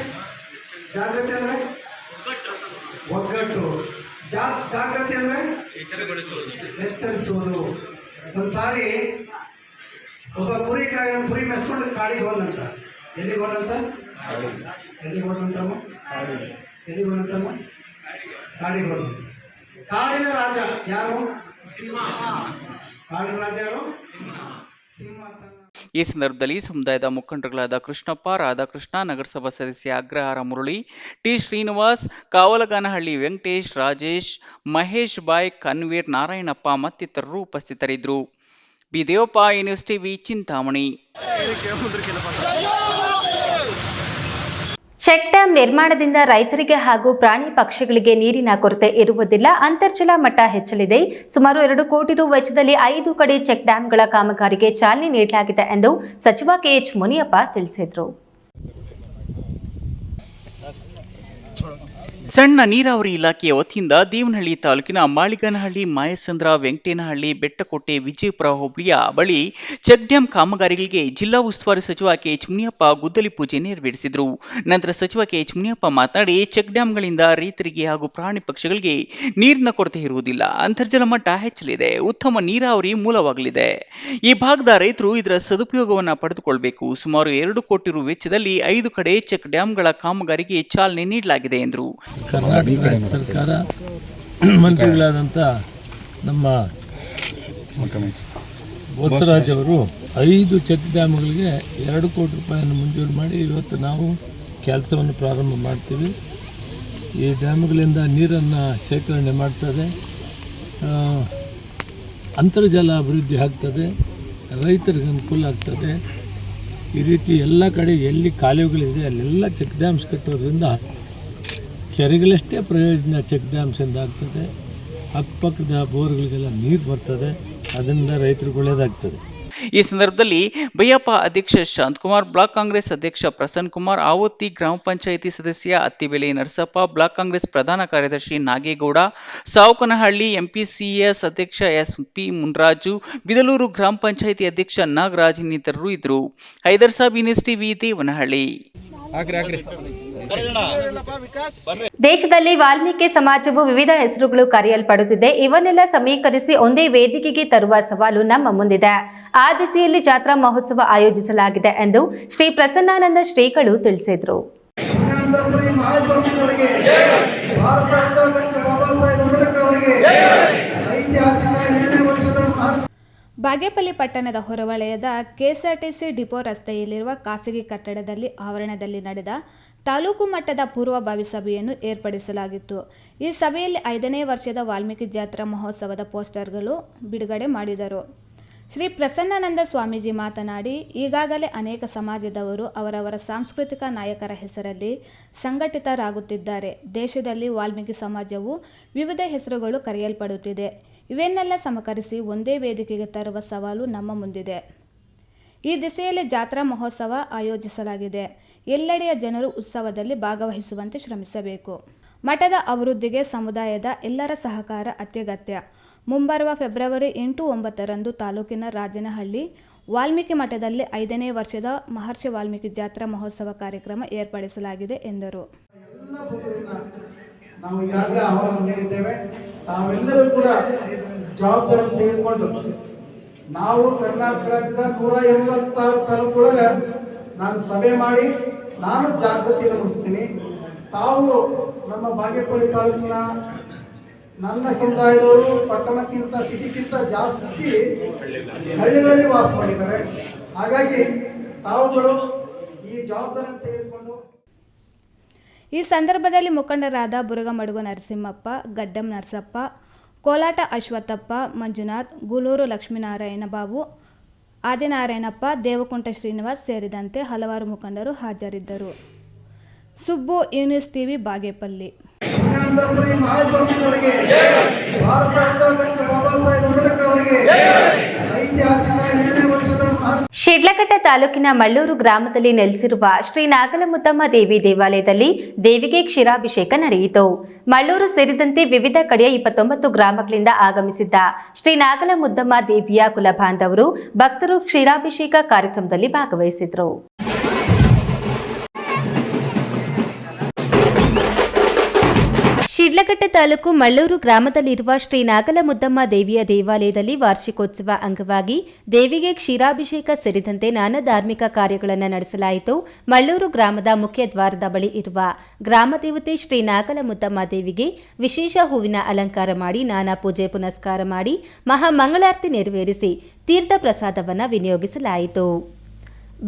ಜಾಗೃತಿ ಅಂದ್ರೆ ಒಗ್ಗಟ್ಟು. ಜಾಗೃತಿ ಅಂದ್ರೆ ಎಚ್ಚರಿಸುವುದು. ಒಂದ್ಸಾರಿ ಒಬ್ಬ ಕುರಿ ಮೆಸ್ಕೊಂಡು ಕಾಡಿಗೆ ಹೋದಂತ. ಎಲ್ಲಿಗೆ ಹೋದಂತ? ಎಲ್ಲಿಗೆ ಹೋದಂತಮ್ಮ? ಕಾಡಿಗೆ ಹೋದ. ಕಾಡಿನ ರಾಜ ಯಾರು? ಕಾಡಿನ ರಾಜ ಯಾರು? ಸಿಂಹ. ಈ ಸಂದರ್ಭದಲ್ಲಿ ಸಮುದಾಯದ ಮುಖಂಡರುಗಳಾದ ಕೃಷ್ಣಪ್ಪ, ರಾಧಾಕೃಷ್ಣ, ನಗರಸಭಾ ಸದಸ್ಯ ಅಗ್ರಹಾರ ಮುರಳಿ, ಟಿ ಶ್ರೀನಿವಾಸ್, ಕಾವಲಗಾನಹಳ್ಳಿ ವೆಂಕಟೇಶ್, ರಾಜೇಶ್, ಮಹೇಶ್ ಬಾಯ್, ಕನ್ವೀರ್, ನಾರಾಯಣಪ್ಪ ಮತ್ತಿತರರು ಉಪಸ್ಥಿತರಿದ್ದರು. B Devappa, news TV, Chintamani. Check dam ನಿರ್ಮಾಣದಿಂದ ರೈತರಿಗೆ ಹಾಗೂ ಪ್ರಾಣಿ ಪಕ್ಷಿಗಳಿಗೆ ನೀರಿನ ಕೊರತೆ ಇರುವುದಿಲ್ಲ. ಅಂತರ್ಜಲ ಮಟ್ಟ ಹೆಚ್ಚಲಿದೆ. ಸುಮಾರು 2 ಕೋಟಿ ರು ವೆಚ್ಚದಲ್ಲಿ 5 ಕಡೆ ಚೆಕ್ ಡ್ಯಾಂಗಳ ಕಾಮಗಾರಿಗೆ ಚಾಲನೆ ನೀಡಲಾಗಿದೆ ಎಂದು ಸಚಿವ ಕೆಎಚ್ ಮುನಿಯಪ್ಪ ತಿಳಿಸಿದರು. ಸಣ್ಣ ನೀರಾವರಿ ಇಲಾಖೆಯ ವತಿಯಿಂದ ದೇವನಹಳ್ಳಿ ತಾಲೂಕಿನ ಮಾಳಿಗನಹಳ್ಳಿ, ಮಾಯಸಂದ್ರ, ವೆಂಕಟೇನಹಳ್ಳಿ, ಬೆಟ್ಟಕೋಟೆ, ವಿಜಯಪುರ ಹೋಬಳಿಯ ಬಳಿ ಚೆಕ್ ಡ್ಯಾಂ ಕಾಮಗಾರಿಗಳಿಗೆ ಜಿಲ್ಲಾ ಉಸ್ತುವಾರಿ ಸಚಿವ ಕೆಎಚ್ ಮುನಿಯಪ್ಪ ಗುದ್ದಲಿ ಪೂಜೆ ನೆರವೇರಿಸಿದರು. ನಂತರ ಸಚಿವ ಕೆಎಚ್ ಮುನಿಯಪ್ಪ ಮಾತನಾಡಿ, ಚೆಕ್ ಡ್ಯಾಂಗಳಿಂದ ರೈತರಿಗೆ ಹಾಗೂ ಪ್ರಾಣಿ ಪಕ್ಷಿಗಳಿಗೆ ನೀರಿನ ಕೊರತೆ ಇರುವುದಿಲ್ಲ. ಅಂತರ್ಜಲ ಮಟ್ಟ ಹೆಚ್ಚಲಿದೆ. ಉತ್ತಮ ನೀರಾವರಿ ಮೂಲವಾಗಲಿದೆ. ಈ ಭಾಗದ ರೈತರು ಇದರ ಸದುಪಯೋಗವನ್ನು ಪಡೆದುಕೊಳ್ಳಬೇಕು. ಸುಮಾರು 2 ಕೋಟಿ ರು ವೆಚ್ಚದಲ್ಲಿ 5 ಕಡೆ ಚೆಕ್ ಡ್ಯಾಂಗಳ ಕಾಮಗಾರಿಗೆ ಚಾಲನೆ ನೀಡಲಾಗಿದೆ ಎಂದರು. ಕರ್ನಾಟಕ ರಾಜ್ಯ ಸರ್ಕಾರ ಮಂತ್ರಿಗಳಾದಂಥ ನಮ್ಮ ಬಸವರಾಜ್ ಅವರು 5 ಚೆಕ್ ಡ್ಯಾಮ್ಗಳಿಗೆ 2 ಕೋಟಿ ರೂಪಾಯಿಯನ್ನು ಮಂಜೂರು ಮಾಡಿ ಇವತ್ತು ನಾವು ಕೆಲಸವನ್ನು ಪ್ರಾರಂಭ ಮಾಡ್ತೀವಿ. ಈ ಡ್ಯಾಮ್ಗಳಿಂದ ನೀರನ್ನು ಶೇಖರಣೆ ಮಾಡ್ತದೆ, ಅಂತರ್ಜಲ ಅಭಿವೃದ್ಧಿ ಆಗ್ತದೆ, ರೈತರಿಗೆ ಅನುಕೂಲ ಆಗ್ತದೆ. ಈ ರೀತಿ ಎಲ್ಲ ಕಡೆ ಎಲ್ಲಿ ಕಾಲುವೆಗಳಿದೆ ಅಲ್ಲೆಲ್ಲ ಚೆಕ್ ಡ್ಯಾಮ್ಸ್ ಕಟ್ಟೋದ್ರಿಂದ ಕೆರೆಗಳಷ್ಟೇ ಪ್ರಯೋಜನ ಚೆಕ್ ಡ್ಯಾಮ್ಸಿಂದ ಆಗ್ತದೆ. ಅಕ್ಕಪಕ್ಕದ ಬೋರ್ಗಳಿಗೆಲ್ಲ ನೀರು ಬರ್ತದೆ, ಅದರಿಂದ ರೈತರಿಗೆ ಒಳ್ಳೆಯದಾಗ್ತದೆ. ಈ ಸಂದರ್ಭದಲ್ಲಿ ಬೈಯಪ್ಪ ಅಧ್ಯಕ್ಷ ಶಾಂತಕುಮಾರ್, ಬ್ಲಾಕ್ ಕಾಂಗ್ರೆಸ್ ಅಧ್ಯಕ್ಷ ಪ್ರಸನ್ನ ಕುಮಾರ್, ಆವತ್ತಿ ಗ್ರಾಮ ಪಂಚಾಯಿತಿ ಸದಸ್ಯ ಅತ್ತಿಬೆಲೆ ನರಸಪ್ಪ, ಬ್ಲಾಕ್ ಕಾಂಗ್ರೆಸ್ ಪ್ರಧಾನ ಕಾರ್ಯದರ್ಶಿ ನಾಗೇಗೌಡ, ಸಾವುಕನಹಳ್ಳಿ ಎಂಪಿಸಿಎಸ್ ಅಧ್ಯಕ್ಷ ಎಸ್.ಪಿ. ಮುನ್ರಾಜು, ಬಿದಲೂರು ಗ್ರಾಮ ಪಂಚಾಯಿತಿ ಅಧ್ಯಕ್ಷ ನಾಗರಾಜ್ ಇನ್ನಿತರರು ಇದ್ದರು. Haider Sab, news TV, Devanahalli. ದೇಶದಲ್ಲಿ ವಾಲ್ಮೀಕಿ ಸಮಾಜವು ವಿವಿಧ ಹೆಸರುಗಳು ಕರೆಯಲ್ಪಡುತ್ತಿದೆ. ಇವನ್ನೆಲ್ಲ ಸಮೀಕರಿಸಿ ಒಂದೇ ವೇದಿಕೆಗೆ ತರುವ ಸವಾಲು ನಮ್ಮ ಮುಂದಿದೆ. ಆ ದಿಸೆಯಲ್ಲಿ ಜಾತ್ರಾ ಮಹೋತ್ಸವ ಆಯೋಜಿಸಲಾಗಿದೆ ಎಂದು ಶ್ರೀ ಪ್ರಸನ್ನಾನಂದ ಶ್ರೀಗಳು ತಿಳಿಸಿದರು. ಬಾಗೇಪಲ್ಲಿ ಪಟ್ಟಣದ ಹೊರವಲಯದ ಕೆಎಸ್ಆರ್ಟಿಸಿ ಡಿಪೋ ರಸ್ತೆಯಲ್ಲಿರುವ ಖಾಸಗಿ ಕಟ್ಟಡದಲ್ಲಿ ಆವರಣದಲ್ಲಿ ನಡೆದ ತಾಲೂಕು ಮಟ್ಟದ ಪೂರ್ವಭಾವಿ ಸಭೆಯನ್ನು ಏರ್ಪಡಿಸಲಾಗಿತ್ತು. ಈ ಸಭೆಯಲ್ಲಿ 5ನೇ ವರ್ಷದ ವಾಲ್ಮೀಕಿ ಜಾತ್ರಾ ಮಹೋತ್ಸವದ ಪೋಸ್ಟರ್ಗಳು ಬಿಡುಗಡೆ ಮಾಡಿದರು. ಶ್ರೀ ಪ್ರಸನ್ನಾನಂದ ಸ್ವಾಮೀಜಿ ಮಾತನಾಡಿ, ಈಗಾಗಲೇ ಅನೇಕ ಸಮಾಜದವರು ಅವರವರ ಸಾಂಸ್ಕೃತಿಕ ನಾಯಕರ ಹೆಸರಲ್ಲಿ ಸಂಘಟಿತರಾಗುತ್ತಿದ್ದಾರೆ. ದೇಶದಲ್ಲಿ ವಾಲ್ಮೀಕಿ ಸಮಾಜವು ವಿವಿಧ ಹೆಸರುಗಳು ಕರೆಯಲ್ಪಡುತ್ತಿದೆ. ಇವನ್ನೆಲ್ಲ ಸಮಕರಿಸಿ ಒಂದೇ ವೇದಿಕೆಗೆ ತರುವ ಸವಾಲು ನಮ್ಮ ಮುಂದಿದೆ. ಈ ದಿಸೆಯಲ್ಲಿ ಜಾತ್ರಾ ಮಹೋತ್ಸವ ಆಯೋಜಿಸಲಾಗಿದೆ. ಎಲ್ಲೆಡೆಯ ಜನರು ಉತ್ಸವದಲ್ಲಿ ಭಾಗವಹಿಸುವಂತೆ ಶ್ರಮಿಸಬೇಕು. ಮಠದ ಅಭಿವೃದ್ಧಿಗೆ ಸಮುದಾಯದ ಎಲ್ಲರ ಸಹಕಾರ ಅತ್ಯಗತ್ಯ. ಮುಂಬರುವ ಫೆಬ್ರವರಿ 8-9ರಂದು ತಾಲೂಕಿನ ರಾಜನಹಳ್ಳಿ ವಾಲ್ಮೀಕಿ ಮಠದಲ್ಲಿ 5ನೇ ವರ್ಷದ ಮಹರ್ಷಿ ವಾಲ್ಮೀಕಿ ಜಾತ್ರಾ ಮಹೋತ್ಸವ ಕಾರ್ಯಕ್ರಮ ಏರ್ಪಡಿಸಲಾಗಿದೆ ಎಂದರು. ನಾವು ಈಗಾಗಲೇ ಆಹ್ವಾನ ನೀಡಿದ್ದೇವೆ. ತಾವೆಲ್ಲರೂ ಕೂಡ ಜವಾಬ್ದಾರಿ ತೆಗೆದುಕೊಂಡು ನಾವು ಕರ್ನಾಟಕ ರಾಜ್ಯದ 186 ತಾಲೂಕುಗಳ ನಾನು ಸಭೆ ಮಾಡಿ ನಾನು ಜಾಗೃತಿಯನ್ನು ಮೂಡಿಸ್ತೀನಿ. ತಾವು ನಮ್ಮ ಬಾಗೇಪಲ್ಲಿ ತಾಲೂಕಿನ ನನ್ನ ಸಮುದಾಯದವರು ಪಟ್ಟಣಕ್ಕಿಂತ ಸಿಟಿಗಿಂತ ಜಾಸ್ತಿ ಹಳ್ಳಿಗಳಲ್ಲಿ ವಾಸ ಮಾಡಿದ್ದಾರೆ. ಹಾಗಾಗಿ ತಾವುಗಳು ಈ ಜವಾಬ್ದಾರಿಯನ್ನು ತೆಗೆದುಕೊಂಡು ಈ ಸಂದರ್ಭದಲ್ಲಿ ಮುಖಂಡರಾದ ಬುರುಗಮಡುಗು ನರಸಿಂಹಪ್ಪ, ಗಡ್ಡಂ ನರಸಪ್ಪ, ಕೋಲಾಟ ಅಶ್ವತ್ಥಪ್ಪ, ಮಂಜುನಾಥ್, ಗೂಳೂರು ಲಕ್ಷ್ಮೀನಾರಾಯಣ ಬಾಬು, ಆದಿನಾರಾಯಣಪ್ಪ, ದೇವಕುಂಟ ಶ್ರೀನಿವಾಸ್ ಸೇರಿದಂತೆ ಹಲವಾರು ಮುಖಂಡರು ಹಾಜರಿದ್ದರು. Subbu, news TV, Bagepalli. ಶಿಡ್ಲಘಟ್ಟ ತಾಲೂಕಿನ ಮಳ್ಳೂರು ಗ್ರಾಮದಲ್ಲಿ ನೆಲೆಸಿರುವ ಶ್ರೀ ನಾಗಲಮುದ್ದಮ್ಮ ದೇವಿ ದೇವಾಲಯದಲ್ಲಿ ದೇವಿಗೆ ಕ್ಷೀರಾಭಿಷೇಕ ನಡೆಯಿತು. ಮಳ್ಳೂರು ಸೇರಿದಂತೆ ವಿವಿಧ ಕಡೆಯ 29 ಗ್ರಾಮಗಳಿಂದ ಆಗಮಿಸಿದ್ದ ಶ್ರೀ ನಾಗಲಮುದ್ದಮ್ಮ ದೇವಿಯ ಕುಲಬಾಂಧವರು ಭಕ್ತರು ಕ್ಷೀರಾಭಿಷೇಕ ಕಾರ್ಯಕ್ರಮದಲ್ಲಿ ಭಾಗವಹಿಸಿದರು. ಶಿಡ್ಲಘಟ್ಟ ತಾಲೂಕು ಮಳ್ಳೂರು ಗ್ರಾಮದಲ್ಲಿರುವ ಶ್ರೀ ನಾಗಲಮುದ್ದಮ್ಮ ದೇವಿಯ ದೇವಾಲಯದಲ್ಲಿ ವಾರ್ಷಿಕೋತ್ಸವ ಅಂಗವಾಗಿ ದೇವಿಗೆ ಕ್ಷೀರಾಭಿಷೇಕ ಸೇರಿದಂತೆ ನಾನಾ ಧಾರ್ಮಿಕ ಕಾರ್ಯಗಳನ್ನು ನಡೆಸಲಾಯಿತು. ಮಳ್ಳೂರು ಗ್ರಾಮದ ಮುಖ್ಯ ದ್ವಾರದ ಬಳಿ ಇರುವ ಗ್ರಾಮದೇವತೆ ಶ್ರೀ ನಾಗಲಮುದ್ದಮ್ಮ ದೇವಿಗೆ ವಿಶೇಷ ಹೂವಿನ ಅಲಂಕಾರ ಮಾಡಿ ನಾನಾ ಪೂಜೆ ಪುನಸ್ಕಾರ ಮಾಡಿ ಮಹಾಮಂಗಳಾರತಿ ನೆರವೇರಿಸಿ ತೀರ್ಥ ಪ್ರಸಾದವನ್ನು ವಿನಿಯೋಗಿಸಲಾಯಿತು.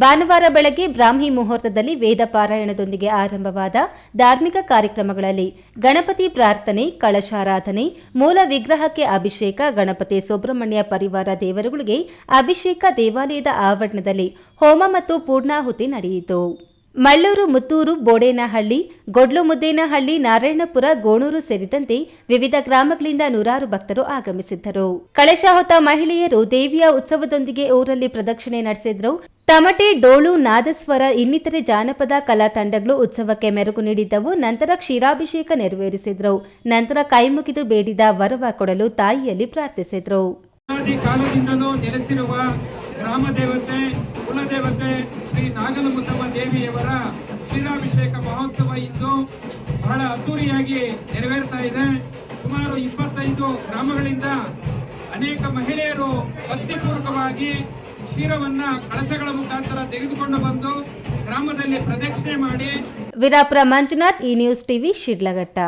ಭಾನುವಾರ ಬೆಳಗ್ಗೆ ಬ್ರಾಹ್ಮಿ ಮುಹೂರ್ತದಲ್ಲಿ ವೇದ ಪಾರಾಯಣದೊಂದಿಗೆ ಆರಂಭವಾದ ಧಾರ್ಮಿಕ ಕಾರ್ಯಕ್ರಮಗಳಲ್ಲಿ ಗಣಪತಿ ಪ್ರಾರ್ಥನೆ, ಕಳಶಾರಾಧನೆ, ಮೂಲ ವಿಗ್ರಹಕ್ಕೆ ಅಭಿಷೇಕ, ಗಣಪತಿ ಸುಬ್ರಹ್ಮಣ್ಯ ಪರಿವಾರ ದೇವರುಗಳಿಗೆ ಅಭಿಷೇಕ, ದೇವಾಲಯದ ಆವರಣದಲ್ಲಿ ಹೋಮ ಮತ್ತು ಪೂರ್ಣಾಹುತಿ ನಡೆಯಿತು. ಮಳ್ಳೂರು, ಮುತ್ತೂರು, ಬೋಡೇನಹಳ್ಳಿ, ಗೊಡ್ಲುಮುದ್ದೇನಹಳ್ಳಿ, ನಾರಾಯಣಪುರ, ಗೋಣೂರು ಸೇರಿದಂತೆ ವಿವಿಧ ಗ್ರಾಮಗಳಿಂದ ನೂರಾರು ಭಕ್ತರು ಆಗಮಿಸಿದ್ದರು. ಕಳಶ ಹೊತ್ತ ಮಹಿಳೆಯರು ದೇವಿಯ ಉತ್ಸವದೊಂದಿಗೆ ಊರಲ್ಲಿ ಪ್ರದಕ್ಷಿಣೆ ನಡೆಸಿದ್ರು. ತಮಟೆ, ಡೋಳು, ನಾದಸ್ವರ ಇನ್ನಿತರೆ ಜಾನಪದ ಕಲಾ ತಂಡಗಳು ಉತ್ಸವಕ್ಕೆ ಮೆರುಗು ನೀಡಿದ್ದವು. ನಂತರ ಕ್ಷೀರಾಭಿಷೇಕ ನೆರವೇರಿಸಿದ್ರು. ನಂತರ ಕೈಮುಗಿದು ಬೇಡಿದ ವರವ ಕೊಡಲು ತಾಯಿಯಲ್ಲಿ ಪ್ರಾರ್ಥಿಸಿದ್ರು. ಕಾಲದಿಂದಲೂ ನೆಲೆಸಿರುವ ಗ್ರಾಮ ದೇವತೆ, ಕುಲದೇವತೆ ಶ್ರೀ ನಾಗಲಮುದ್ದಮ್ಮ ದೇವಿಯವರ ಕ್ಷೀರಾಭಿಷೇಕ ಮಹೋತ್ಸವ ಇಂದು ಬಹಳ ಅದ್ದೂರಿಯಾಗಿ ನೆರವೇರ್ತಾ ಇದೆ. ಸುಮಾರು 25 ಗ್ರಾಮಗಳಿಂದ ಅನೇಕ ಮಹಿಳೆಯರು ಭಕ್ತಿಪೂರ್ವಕವಾಗಿ ಕ್ಷೀರವನ್ನ ಕಳಸಗಳ ಮುಖಾಂತರ ತೆಗೆದುಕೊಂಡು ಬಂದು ಗ್ರಾಮದಲ್ಲಿ ಪ್ರದಕ್ಷಿಣೆ ಮಾಡಿ. ವೀರಾಪುರ ಮಂಜುನಾಥ್, ಈ ನ್ಯೂಸ್ ಟಿವಿ, ಶಿಡ್ಲಘಟ್ಟ.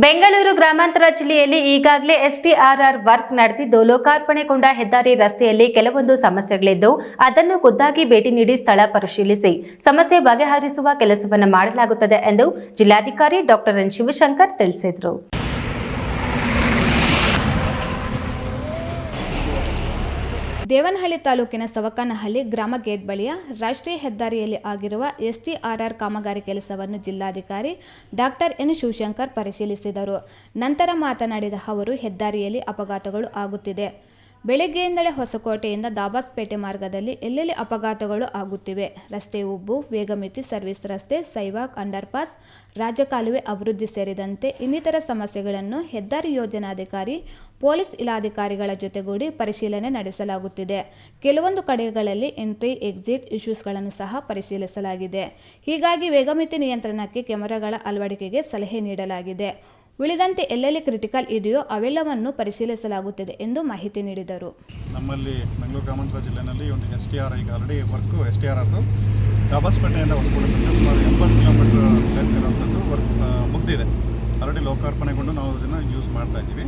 ಬೆಂಗಳೂರು ಗ್ರಾಮಾಂತರ ಜಿಲ್ಲೆಯಲ್ಲಿ ಈಗಾಗಲೇ ಎಸ್ಟಿಆರ್ಆರ್ ವರ್ಕ್ ನಡೆದಿದ್ದು, ಲೋಕಾರ್ಪಣೆಗೊಂಡ ಹೆದ್ದಾರಿ ರಸ್ತೆಯಲ್ಲಿ ಕೆಲವೊಂದು ಸಮಸ್ಯೆಗಳಿದ್ದು ಅದನ್ನು ಖುದ್ದಾಗಿ ಭೇಟಿ ನೀಡಿ ಸ್ಥಳ ಪರಿಶೀಲಿಸಿ ಸಮಸ್ಯೆ ಬಗೆಹರಿಸುವ ಕೆಲಸವನ್ನು ಮಾಡಲಾಗುತ್ತದೆ ಎಂದು ಜಿಲ್ಲಾಧಿಕಾರಿ ಡಾಕ್ಟರ್ ಎನ್ ಶಿವಶಂಕರ್ ತಿಳಿಸಿದರು. ದೇವನಹಳ್ಳಿ ತಾಲೂಕಿನ ಸವಕನಹಳ್ಳಿ ಗ್ರಾಮ ಗೇಟ್ ಬಳಿಯ ರಾಷ್ಟ್ರೀಯ ಹೆದ್ದಾರಿಯಲ್ಲಿ ಆಗಿರುವ ಎಸ್ಟಿಆರ್ಆರ್ ಕಾಮಗಾರಿ ಕೆಲಸವನ್ನು ಜಿಲ್ಲಾಧಿಕಾರಿ ಡಾಕ್ಟರ್ ಎನ್ ಶಿವಶಂಕರ್ ಪರಿಶೀಲಿಸಿದರು. ನಂತರ ಮಾತನಾಡಿದ ಅವರು, ಹೆದ್ದಾರಿಯಲ್ಲಿ ಅಪಘಾತಗಳು ಆಗುತ್ತಿದೆ. ಬೆಳಗ್ಗೆಯಿಂದಲೇ ಹೊಸಕೋಟೆಯಿಂದ ದಾಬಾಸ್ಪೇಟೆ ಮಾರ್ಗದಲ್ಲಿ ಎಲ್ಲೆಲ್ಲಿ ಅಪಘಾತಗಳು ಆಗುತ್ತಿವೆ. ರಸ್ತೆ ಉಬ್ಬು, ವೇಗಮಿತಿ, ಸರ್ವಿಸ್ ರಸ್ತೆ, ಸೈವಾಕ್, ಅಂಡರ್ಪಾಸ್, ರಾಜಕಾಲುವೆ ಅಭಿವೃದ್ಧಿ ಸೇರಿದಂತೆ ಇನ್ನಿತರ ಸಮಸ್ಯೆಗಳನ್ನು ಹೆದ್ದಾರಿ ಯೋಜನಾಧಿಕಾರಿ, ಪೊಲೀಸ್ ಇಲಾಧಿಕಾರಿಗಳ ಜೊತೆಗೂಡಿ ಪರಿಶೀಲನೆ ನಡೆಸಲಾಗುತ್ತಿದೆ. ಕೆಲವೊಂದು ಕಡೆಗಳಲ್ಲಿ ಎಂಟ್ರಿ ಎಕ್ಸಿಟ್ ಇಶ್ಯೂಸ್ಗಳನ್ನು ಸಹ ಪರಿಶೀಲಿಸಲಾಗಿದೆ. ಹೀಗಾಗಿ ವೇಗಮಿತಿ ನಿಯಂತ್ರಣಕ್ಕೆ ಕ್ಯಾಮೆರಾಗಳ ಅಳವಡಿಕೆಗೆ ಸಲಹೆ ನೀಡಲಾಗಿದೆ. ಉಳಿದಂತೆ ಎಲ್ಲೆಲ್ಲಿ ಕ್ರಿಟಿಕಲ್ ಇದೆಯೋ ಅವೆಲ್ಲವನ್ನು ಪರಿಶೀಲಿಸಲಾಗುತ್ತದೆ ಎಂದು ಮಾಹಿತಿ ನೀಡಿದರು. ನಮ್ಮಲ್ಲಿ ಬೆಂಗಳೂರು ಗ್ರಾಮಾಂತರ ಜಿಲ್ಲೆಯಲ್ಲಿ ಒಂದು STR ಈಗ ಆಲ್ರೆಡಿ ವರ್ಕು STRRದು ದಾಬಾಸ್ಪೇಟೆಯಿಂದ ಹೊಸಕೋಟೆ ಸುಮಾರು 80 ಕಿಲೋಮೀಟರ್ ಲೆಂತ್ ಇರುವಂಥದ್ದು ವರ್ಕ್ ಮುಗಿದಿದೆ. ಆಲ್ರೆಡಿ ಲೋಕಾರ್ಪಣೆಗೊಂಡು ನಾವು ಅದನ್ನು ಯೂಸ್ ಮಾಡ್ತಾ ಇದ್ದೀವಿ.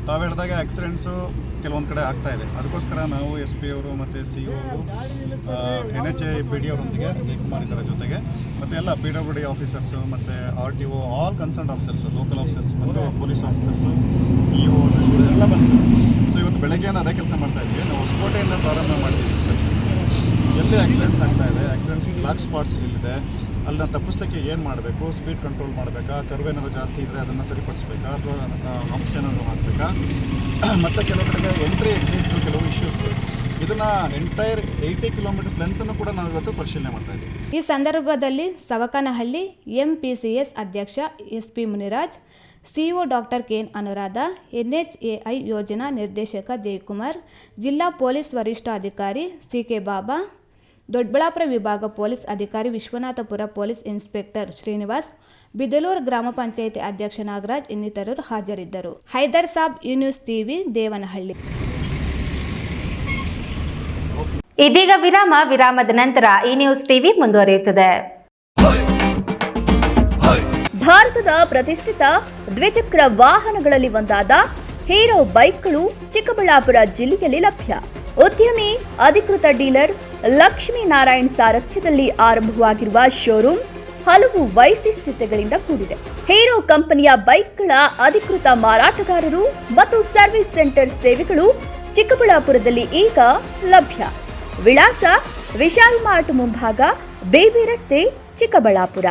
ತಾವು ಹೇಳಿದಾಗ ಆಕ್ಸಿಡೆಂಟ್ಸು ಕೆಲವೊಂದು ಕಡೆ ಆಗ್ತಾ ಇದೆ. ಅದಕ್ಕೋಸ್ಕರ ನಾವು SP ಅವರು ಮತ್ತು CO ಅವರು NHA BD ಅವರೊಂದಿಗೆ ಜಯಕುಮಾರ್ ಇದರ ಜೊತೆಗೆ ಮತ್ತು ಎಲ್ಲ PWD ಆಫೀಸರ್ಸು ಮತ್ತು RTO all concern officers, local officers ಮತ್ತು ಪೊಲೀಸ್ ಆಫೀಸರ್ಸು, EO ಎಲ್ಲ ಬಂದಿದ್ದಾರೆ. ಸೊ ಇವತ್ತು ಬೆಳಗ್ಗೆನ ಅದೇ ಕೆಲಸ ಮಾಡ್ತಾ ಇದ್ವಿ. ನಾವು ಹೊಸಕೋಟೆಯಿಂದ ಪ್ರಾರಂಭ ಮಾಡ್ತೀವಿ. ಎಲ್ಲಿ ಆಕ್ಸಿಡೆಂಟ್ಸ್ ಆಗ್ತಾ ಇದೆ, ಆಕ್ಸಿಡೆಂಟ್ಸ್ ಬ್ಲಾಕ್ ಸ್ಪಾಟ್ಸ್ ಎಲ್ಲಿದೆ, ಅಲ್ಲನ್ನ ತಪ್ಪಿಸ್ಲಿಕ್ಕೆ ಏನು ಮಾಡಬೇಕು, ಸ್ಪೀಡ್ ಕಂಟ್ರೋಲ್ ಮಾಡಬೇಕಾ, ಕರ್ವ್ ಏನಾದ್ರು ಜಾಸ್ತಿ ಇದ್ದರೆ ಅದನ್ನು ಸರಿಪಡಿಸ್ಬೇಕಾ, ಅಥವಾ ಹಂಪ್ಸ್ ಏನಾದರೂ ಹಾಕಬೇಕಾ, ಮತ್ತು ಕೆಲವು ಕಡೆಗೆ ಎಂಟ್ರಿ ಎಕ್ಸಿಟ್ ಕೆಲವು ಇಶ್ಯೂಸ್. ಇದನ್ನು ಎಂಟೈರ್ 80 ಕಿಲೋಮೀಟರ್ಸ್ ಲೆಂತನ್ನು ಕೂಡ ನಾವು ಇವತ್ತು ಪರಿಶೀಲನೆ ಮಾಡ್ತಾ ಇದ್ದೀವಿ. ಈ ಸಂದರ್ಭದಲ್ಲಿ ಸವಕನಹಳ್ಳಿ MPCS ಅಧ್ಯಕ್ಷ SP Muniraj, CO doctor KN Anuradha, NHAI ಯೋಜನಾ ನಿರ್ದೇಶಕ ಜಯಕುಮಾರ್, ಜಿಲ್ಲಾ ಪೊಲೀಸ್ ವರಿಷ್ಠಾಧಿಕಾರಿ CK ಬಾಬಾ, ದೊಡ್ಡಬಳ್ಳಾಪುರ ವಿಭಾಗ ಪೊಲೀಸ್ ಅಧಿಕಾರಿ ವಿಶ್ವನಾಥಪುರ ಪೊಲೀಸ್ ಇನ್ಸ್ಪೆಕ್ಟರ್ ಶ್ರೀನಿವಾಸ್, ಬಿದಲೂರು ಗ್ರಾಮ ಪಂಚಾಯಿತಿ ಅಧ್ಯಕ್ಷ ನಾಗರಾಜ್ ಇನ್ನಿತರರು ಹಾಜರಿದ್ದರು. ಹೈದರ್ ಸಾಬ್, ಈ ನ್ಯೂಸ್ ಟಿವಿ, ದೇವನಹಳ್ಳಿ. ಇದೀಗ ವಿರಾಮದ ನಂತರ ಈ ನ್ಯೂಸ್ ಟಿವಿ ಮುಂದುವರಿಯುತ್ತದೆ. ಭಾರತದ ಪ್ರತಿಷ್ಠಿತ ದ್ವಿಚಕ್ರ ವಾಹನಗಳಲ್ಲಿ ಒಂದಾದ ಹೀರೋ ಬೈಕ್ಗಳು ಚಿಕ್ಕಬಳ್ಳಾಪುರ ಜಿಲ್ಲೆಯಲ್ಲಿ ಲಭ್ಯ. ಉದ್ಯಮಿ ಅಧಿಕೃತ ಡೀಲರ್ ಲಕ್ಷ್ಮೀನಾರಾಯಣ್ ಸಾರಥ್ಯದಲ್ಲಿ ಆರಂಭವಾಗಿರುವ ಶೋರೂಮ್ ಹಲವು ವೈಶಿಷ್ಟ್ಯತೆಗಳಿಂದ ಕೂಡಿದೆ. ಹೀರೋ ಕಂಪನಿಯ ಬೈಕ್ಗಳ ಅಧಿಕೃತ ಮಾರಾಟಗಾರರು ಮತ್ತು ಸರ್ವಿಸ್ ಸೆಂಟರ್ ಸೇವೆಗಳು ಚಿಕ್ಕಬಳ್ಳಾಪುರದಲ್ಲಿ ಈಗ ಲಭ್ಯ. ವಿಳಾಸ: ವಿಶಾಲ್ ಮಾರ್ಟ್ ಮುಂಭಾಗ, ಬೇಬಿ ರಸ್ತೆ, ಚಿಕ್ಕಬಳ್ಳಾಪುರ.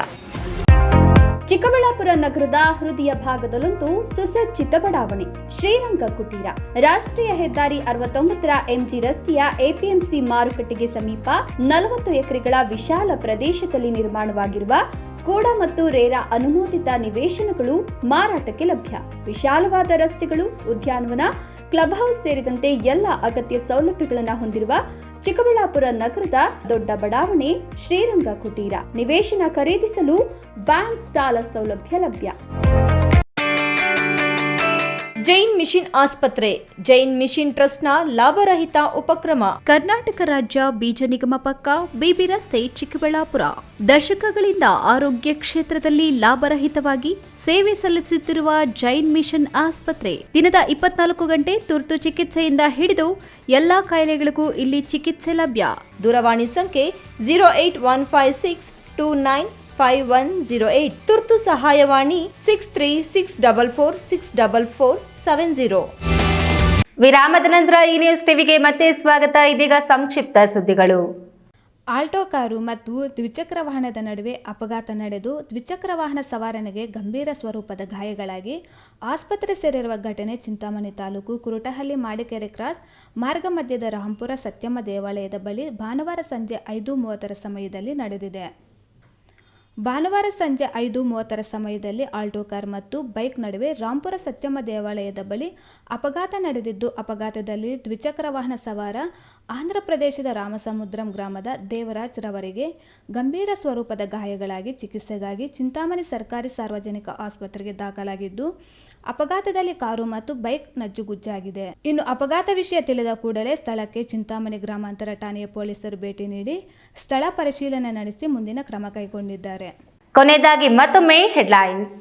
ಚಿಕ್ಕಬಳ್ಳಾಪುರ ನಗರದ ಹೃದಯ ಭಾಗದಲ್ಲೊಂದು ಸುಸಜ್ಜಿತ ಬಡಾವಣೆ ಶ್ರೀರಂಗ ಕುಟೀರ. ರಾಷ್ಟ್ರೀಯ ಹೆದ್ದಾರಿ 69ರ MG ರಸ್ತೆಯ APMC ಮಾರುಕಟ್ಟೆಗೆ ಸಮೀಪ 40 ಎಕರೆಗಳ ವಿಶಾಲ ಪ್ರದೇಶದಲ್ಲಿ ನಿರ್ಮಾಣವಾಗಿರುವ ಕೂಡ ಮತ್ತು ರೇರಾ ಅನುಮೋದಿತ ನಿವೇಶನಗಳು ಮಾರಾಟಕ್ಕೆ ಲಭ್ಯ. ವಿಶಾಲವಾದ ರಸ್ತೆಗಳು, ಉದ್ಯಾನವನ, ಕ್ಲಬ್ ಹೌಸ್ ಸೇರಿದಂತೆ ಎಲ್ಲ ಅಗತ್ಯ ಸೌಲಭ್ಯಗಳನ್ನು ಹೊಂದಿರುವ ಚಿಕ್ಕಬಳ್ಳಾಪುರ ನಗರದ ದೊಡ್ಡ ಬಡಾವಣೆ ಶ್ರೀರಂಗ ಕುಟೀರ. ನಿವೇಶನ ಖರೀದಿಸಲು ಬ್ಯಾಂಕ್ ಸಾಲ ಸೌಲಭ್ಯ ಲಭ್ಯ. ಜೈನ್ ಮಿಷನ್ ಆಸ್ಪತ್ರೆ ಜೈನ್ ಮಿಷನ್ ಟ್ರಸ್ಟ್ನ ಲಾಭರಹಿತ ಉಪಕ್ರಮ. ಕರ್ನಾಟಕ ರಾಜ್ಯ ಬೀಜ ನಿಗಮ ಪಕ್ಕ, ಬಿಬಿ ರಸ್ತೆ, ಚಿಕ್ಕಬಳ್ಳಾಪುರ. ದಶಕಗಳಿಂದ ಆರೋಗ್ಯ ಕ್ಷೇತ್ರದಲ್ಲಿ ಲಾಭರಹಿತವಾಗಿ ಸೇವೆ ಸಲ್ಲಿಸುತ್ತಿರುವ ಜೈನ್ ಮಿಷನ್ ಆಸ್ಪತ್ರೆ ದಿನದ 24 ಗಂಟೆ ತುರ್ತು ಚಿಕಿತ್ಸೆಯಿಂದ ಹಿಡಿದು ಎಲ್ಲಾ ಕಾಯಿಲೆಗಳಿಗೂ ಇಲ್ಲಿ ಚಿಕಿತ್ಸೆ ಲಭ್ಯ. ದೂರವಾಣಿ ಸಂಖ್ಯೆ 08156295108. ತುರ್ತು ಸಹಾಯವಾಣಿ 6364464470. ವಿರಾಮದ ನಂತರ ಈ ನ್ಯೂಸ್ ಟಿವಿಗೆ ಮತ್ತೆ ಸ್ವಾಗತ. ಇದೀಗ ಸಂಕ್ಷಿಪ್ತ ಸುದ್ದಿಗಳು. ಆಲ್ಟೋ ಕಾರು ಮತ್ತು ದ್ವಿಚಕ್ರ ವಾಹನದ ನಡುವೆ ಅಪಘಾತ ನಡೆದು ದ್ವಿಚಕ್ರ ವಾಹನ ಸವಾರನಿಗೆ ಗಂಭೀರ ಸ್ವರೂಪದ ಗಾಯಗಳಾಗಿ ಆಸ್ಪತ್ರೆ ಸೇರಿರುವ ಘಟನೆ ಚಿಂತಾಮಣಿ ತಾಲೂಕು ಕುರುಟಹಳ್ಳಿ ಮಾಡಿಕೆರೆ ಕ್ರಾಸ್ ಮಾರ್ಗ ಮಧ್ಯದ ರಾಂಪುರ ಸತ್ಯಮ್ಮ ದೇವಾಲಯದ ಬಳಿ ಭಾನುವಾರ ಸಂಜೆ 5:30 ಸಮಯದಲ್ಲಿ ನಡೆದಿದೆ. ಭಾನುವಾರ ಸಂಜೆ 5:30 ಸಮಯದಲ್ಲಿ ಆಲ್ಟೋ ಕಾರ್ ಮತ್ತು ಬೈಕ್ ನಡುವೆ ರಾಂಪುರ ಸತ್ಯಮ್ಮ ದೇವಾಲಯದ ಬಳಿ ಅಪಘಾತ ನಡೆದಿದ್ದು, ಅಪಘಾತದಲ್ಲಿ ದ್ವಿಚಕ್ರ ವಾಹನ ಸವಾರ ಆಂಧ್ರಪ್ರದೇಶದ ರಾಮಸಮುದ್ರಂ ಗ್ರಾಮದ ದೇವರಾಜ್ ರವರಿಗೆ ಗಂಭೀರ ಸ್ವರೂಪದ ಗಾಯಗಳಾಗಿ ಚಿಕಿತ್ಸೆಗಾಗಿ ಚಿಂತಾಮಣಿ ಸರ್ಕಾರಿ ಸಾರ್ವಜನಿಕ ಆಸ್ಪತ್ರೆಗೆ ದಾಖಲಾಗಿದ್ದು, ಅಪಘಾತದಲ್ಲಿ ಕಾರು ಮತ್ತು ಬೈಕ್ ನಜ್ಜುಗುಜ್ಜಾಗಿದೆ. ಇನ್ನು ಅಪಘಾತ ವಿಷಯ ತಿಳಿದ ಕೂಡಲೇ ಸ್ಥಳಕ್ಕೆ ಚಿಂತಾಮಣಿ ಗ್ರಾಮಾಂತರ ಠಾಣೆಯ ಪೊಲೀಸರು ಭೇಟಿ ನೀಡಿ ಸ್ಥಳ ಪರಿಶೀಲನೆ ನಡೆಸಿ ಮುಂದಿನ ಕ್ರಮ ಕೈಗೊಂಡಿದ್ದಾರೆ. ಕೊನೆಯದಾಗಿ ಮತ್ತೊಮ್ಮೆ ಹೆಡ್ಲೈನ್ಸ್.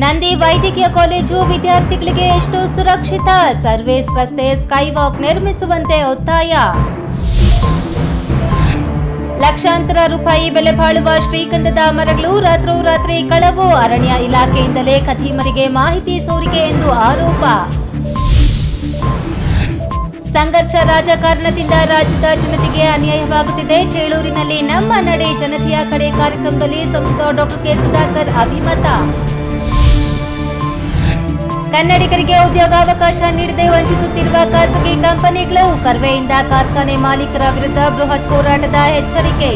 ನಂದಿ ವೈದ್ಯಕೀಯ ಕಾಲೇಜು ವಿದ್ಯಾರ್ಥಿಗಳಿಗೆ ಎಷ್ಟು ಸುರಕ್ಷಿತ? ಸರ್ವಿಸ್ ರಸ್ತೆ ಸ್ಕೈವಾಕ್ ನಿರ್ಮಿಸುವಂತೆ ಒತ್ತಾಯ. ಲಕ್ಷಾಂತರ ರೂಪಾಯಿ ಬೆಲೆ ಬಾಳುವ ಶ್ರೀಗಂಧದ ಮರಗಳು ರಾತ್ರೋರಾತ್ರಿ ಕಳವು. ಅರಣ್ಯ ಇಲಾಖೆಯಿಂದಲೇ ಖದೀಮರಿಗೆ ಮಾಹಿತಿ ಸೋರಿಕೆ ಎಂದು ಆರೋಪ. ಸಂಘರ್ಷ ರಾಜಕಾರಣದಿಂದ ರಾಜ್ಯದ ಜನತೆಗೆ ಅನ್ಯಾಯವಾಗುತ್ತಿದೆ. ಚೇಳೂರಿನಲ್ಲಿ ನಮ್ಮ ನಡೆ ಜನತೆಯ ಕಡೆ ಕಾರ್ಯಕ್ರಮದಲ್ಲಿ ಸಂಸದ ಡಾಕ್ಟರ್ ಕೆ ಸುಧಾಕರ್ ಅಭಿಮತ. ಕನ್ನಡಿಗರಿಗೆ ಉದ್ಯೋಗಾವಕಾಶ ನೀಡದೆ ವಂಚಿಸುತ್ತಿರುವ ಖಾಸಗಿ ಕಂಪನಿಗಳು. ಕರ್ವೆಯಿಂದ ಕಾರ್ಖಾನೆ ಮಾಲೀಕರ ವಿರುದ್ಧ ಬೃಹತ್ ಹೋರಾಟದ ಎಚ್ಚರಿಕೆ.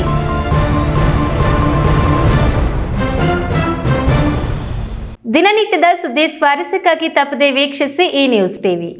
ದಿನನಿತ್ಯದ ಸುದ್ದಿ ಸ್ವಾರಸ್ಯಕ್ಕಾಗಿ ತಪ್ಪದೆ ವೀಕ್ಷಿಸಿ ಈ ನ್ಯೂಸ್ ಟಿವಿ.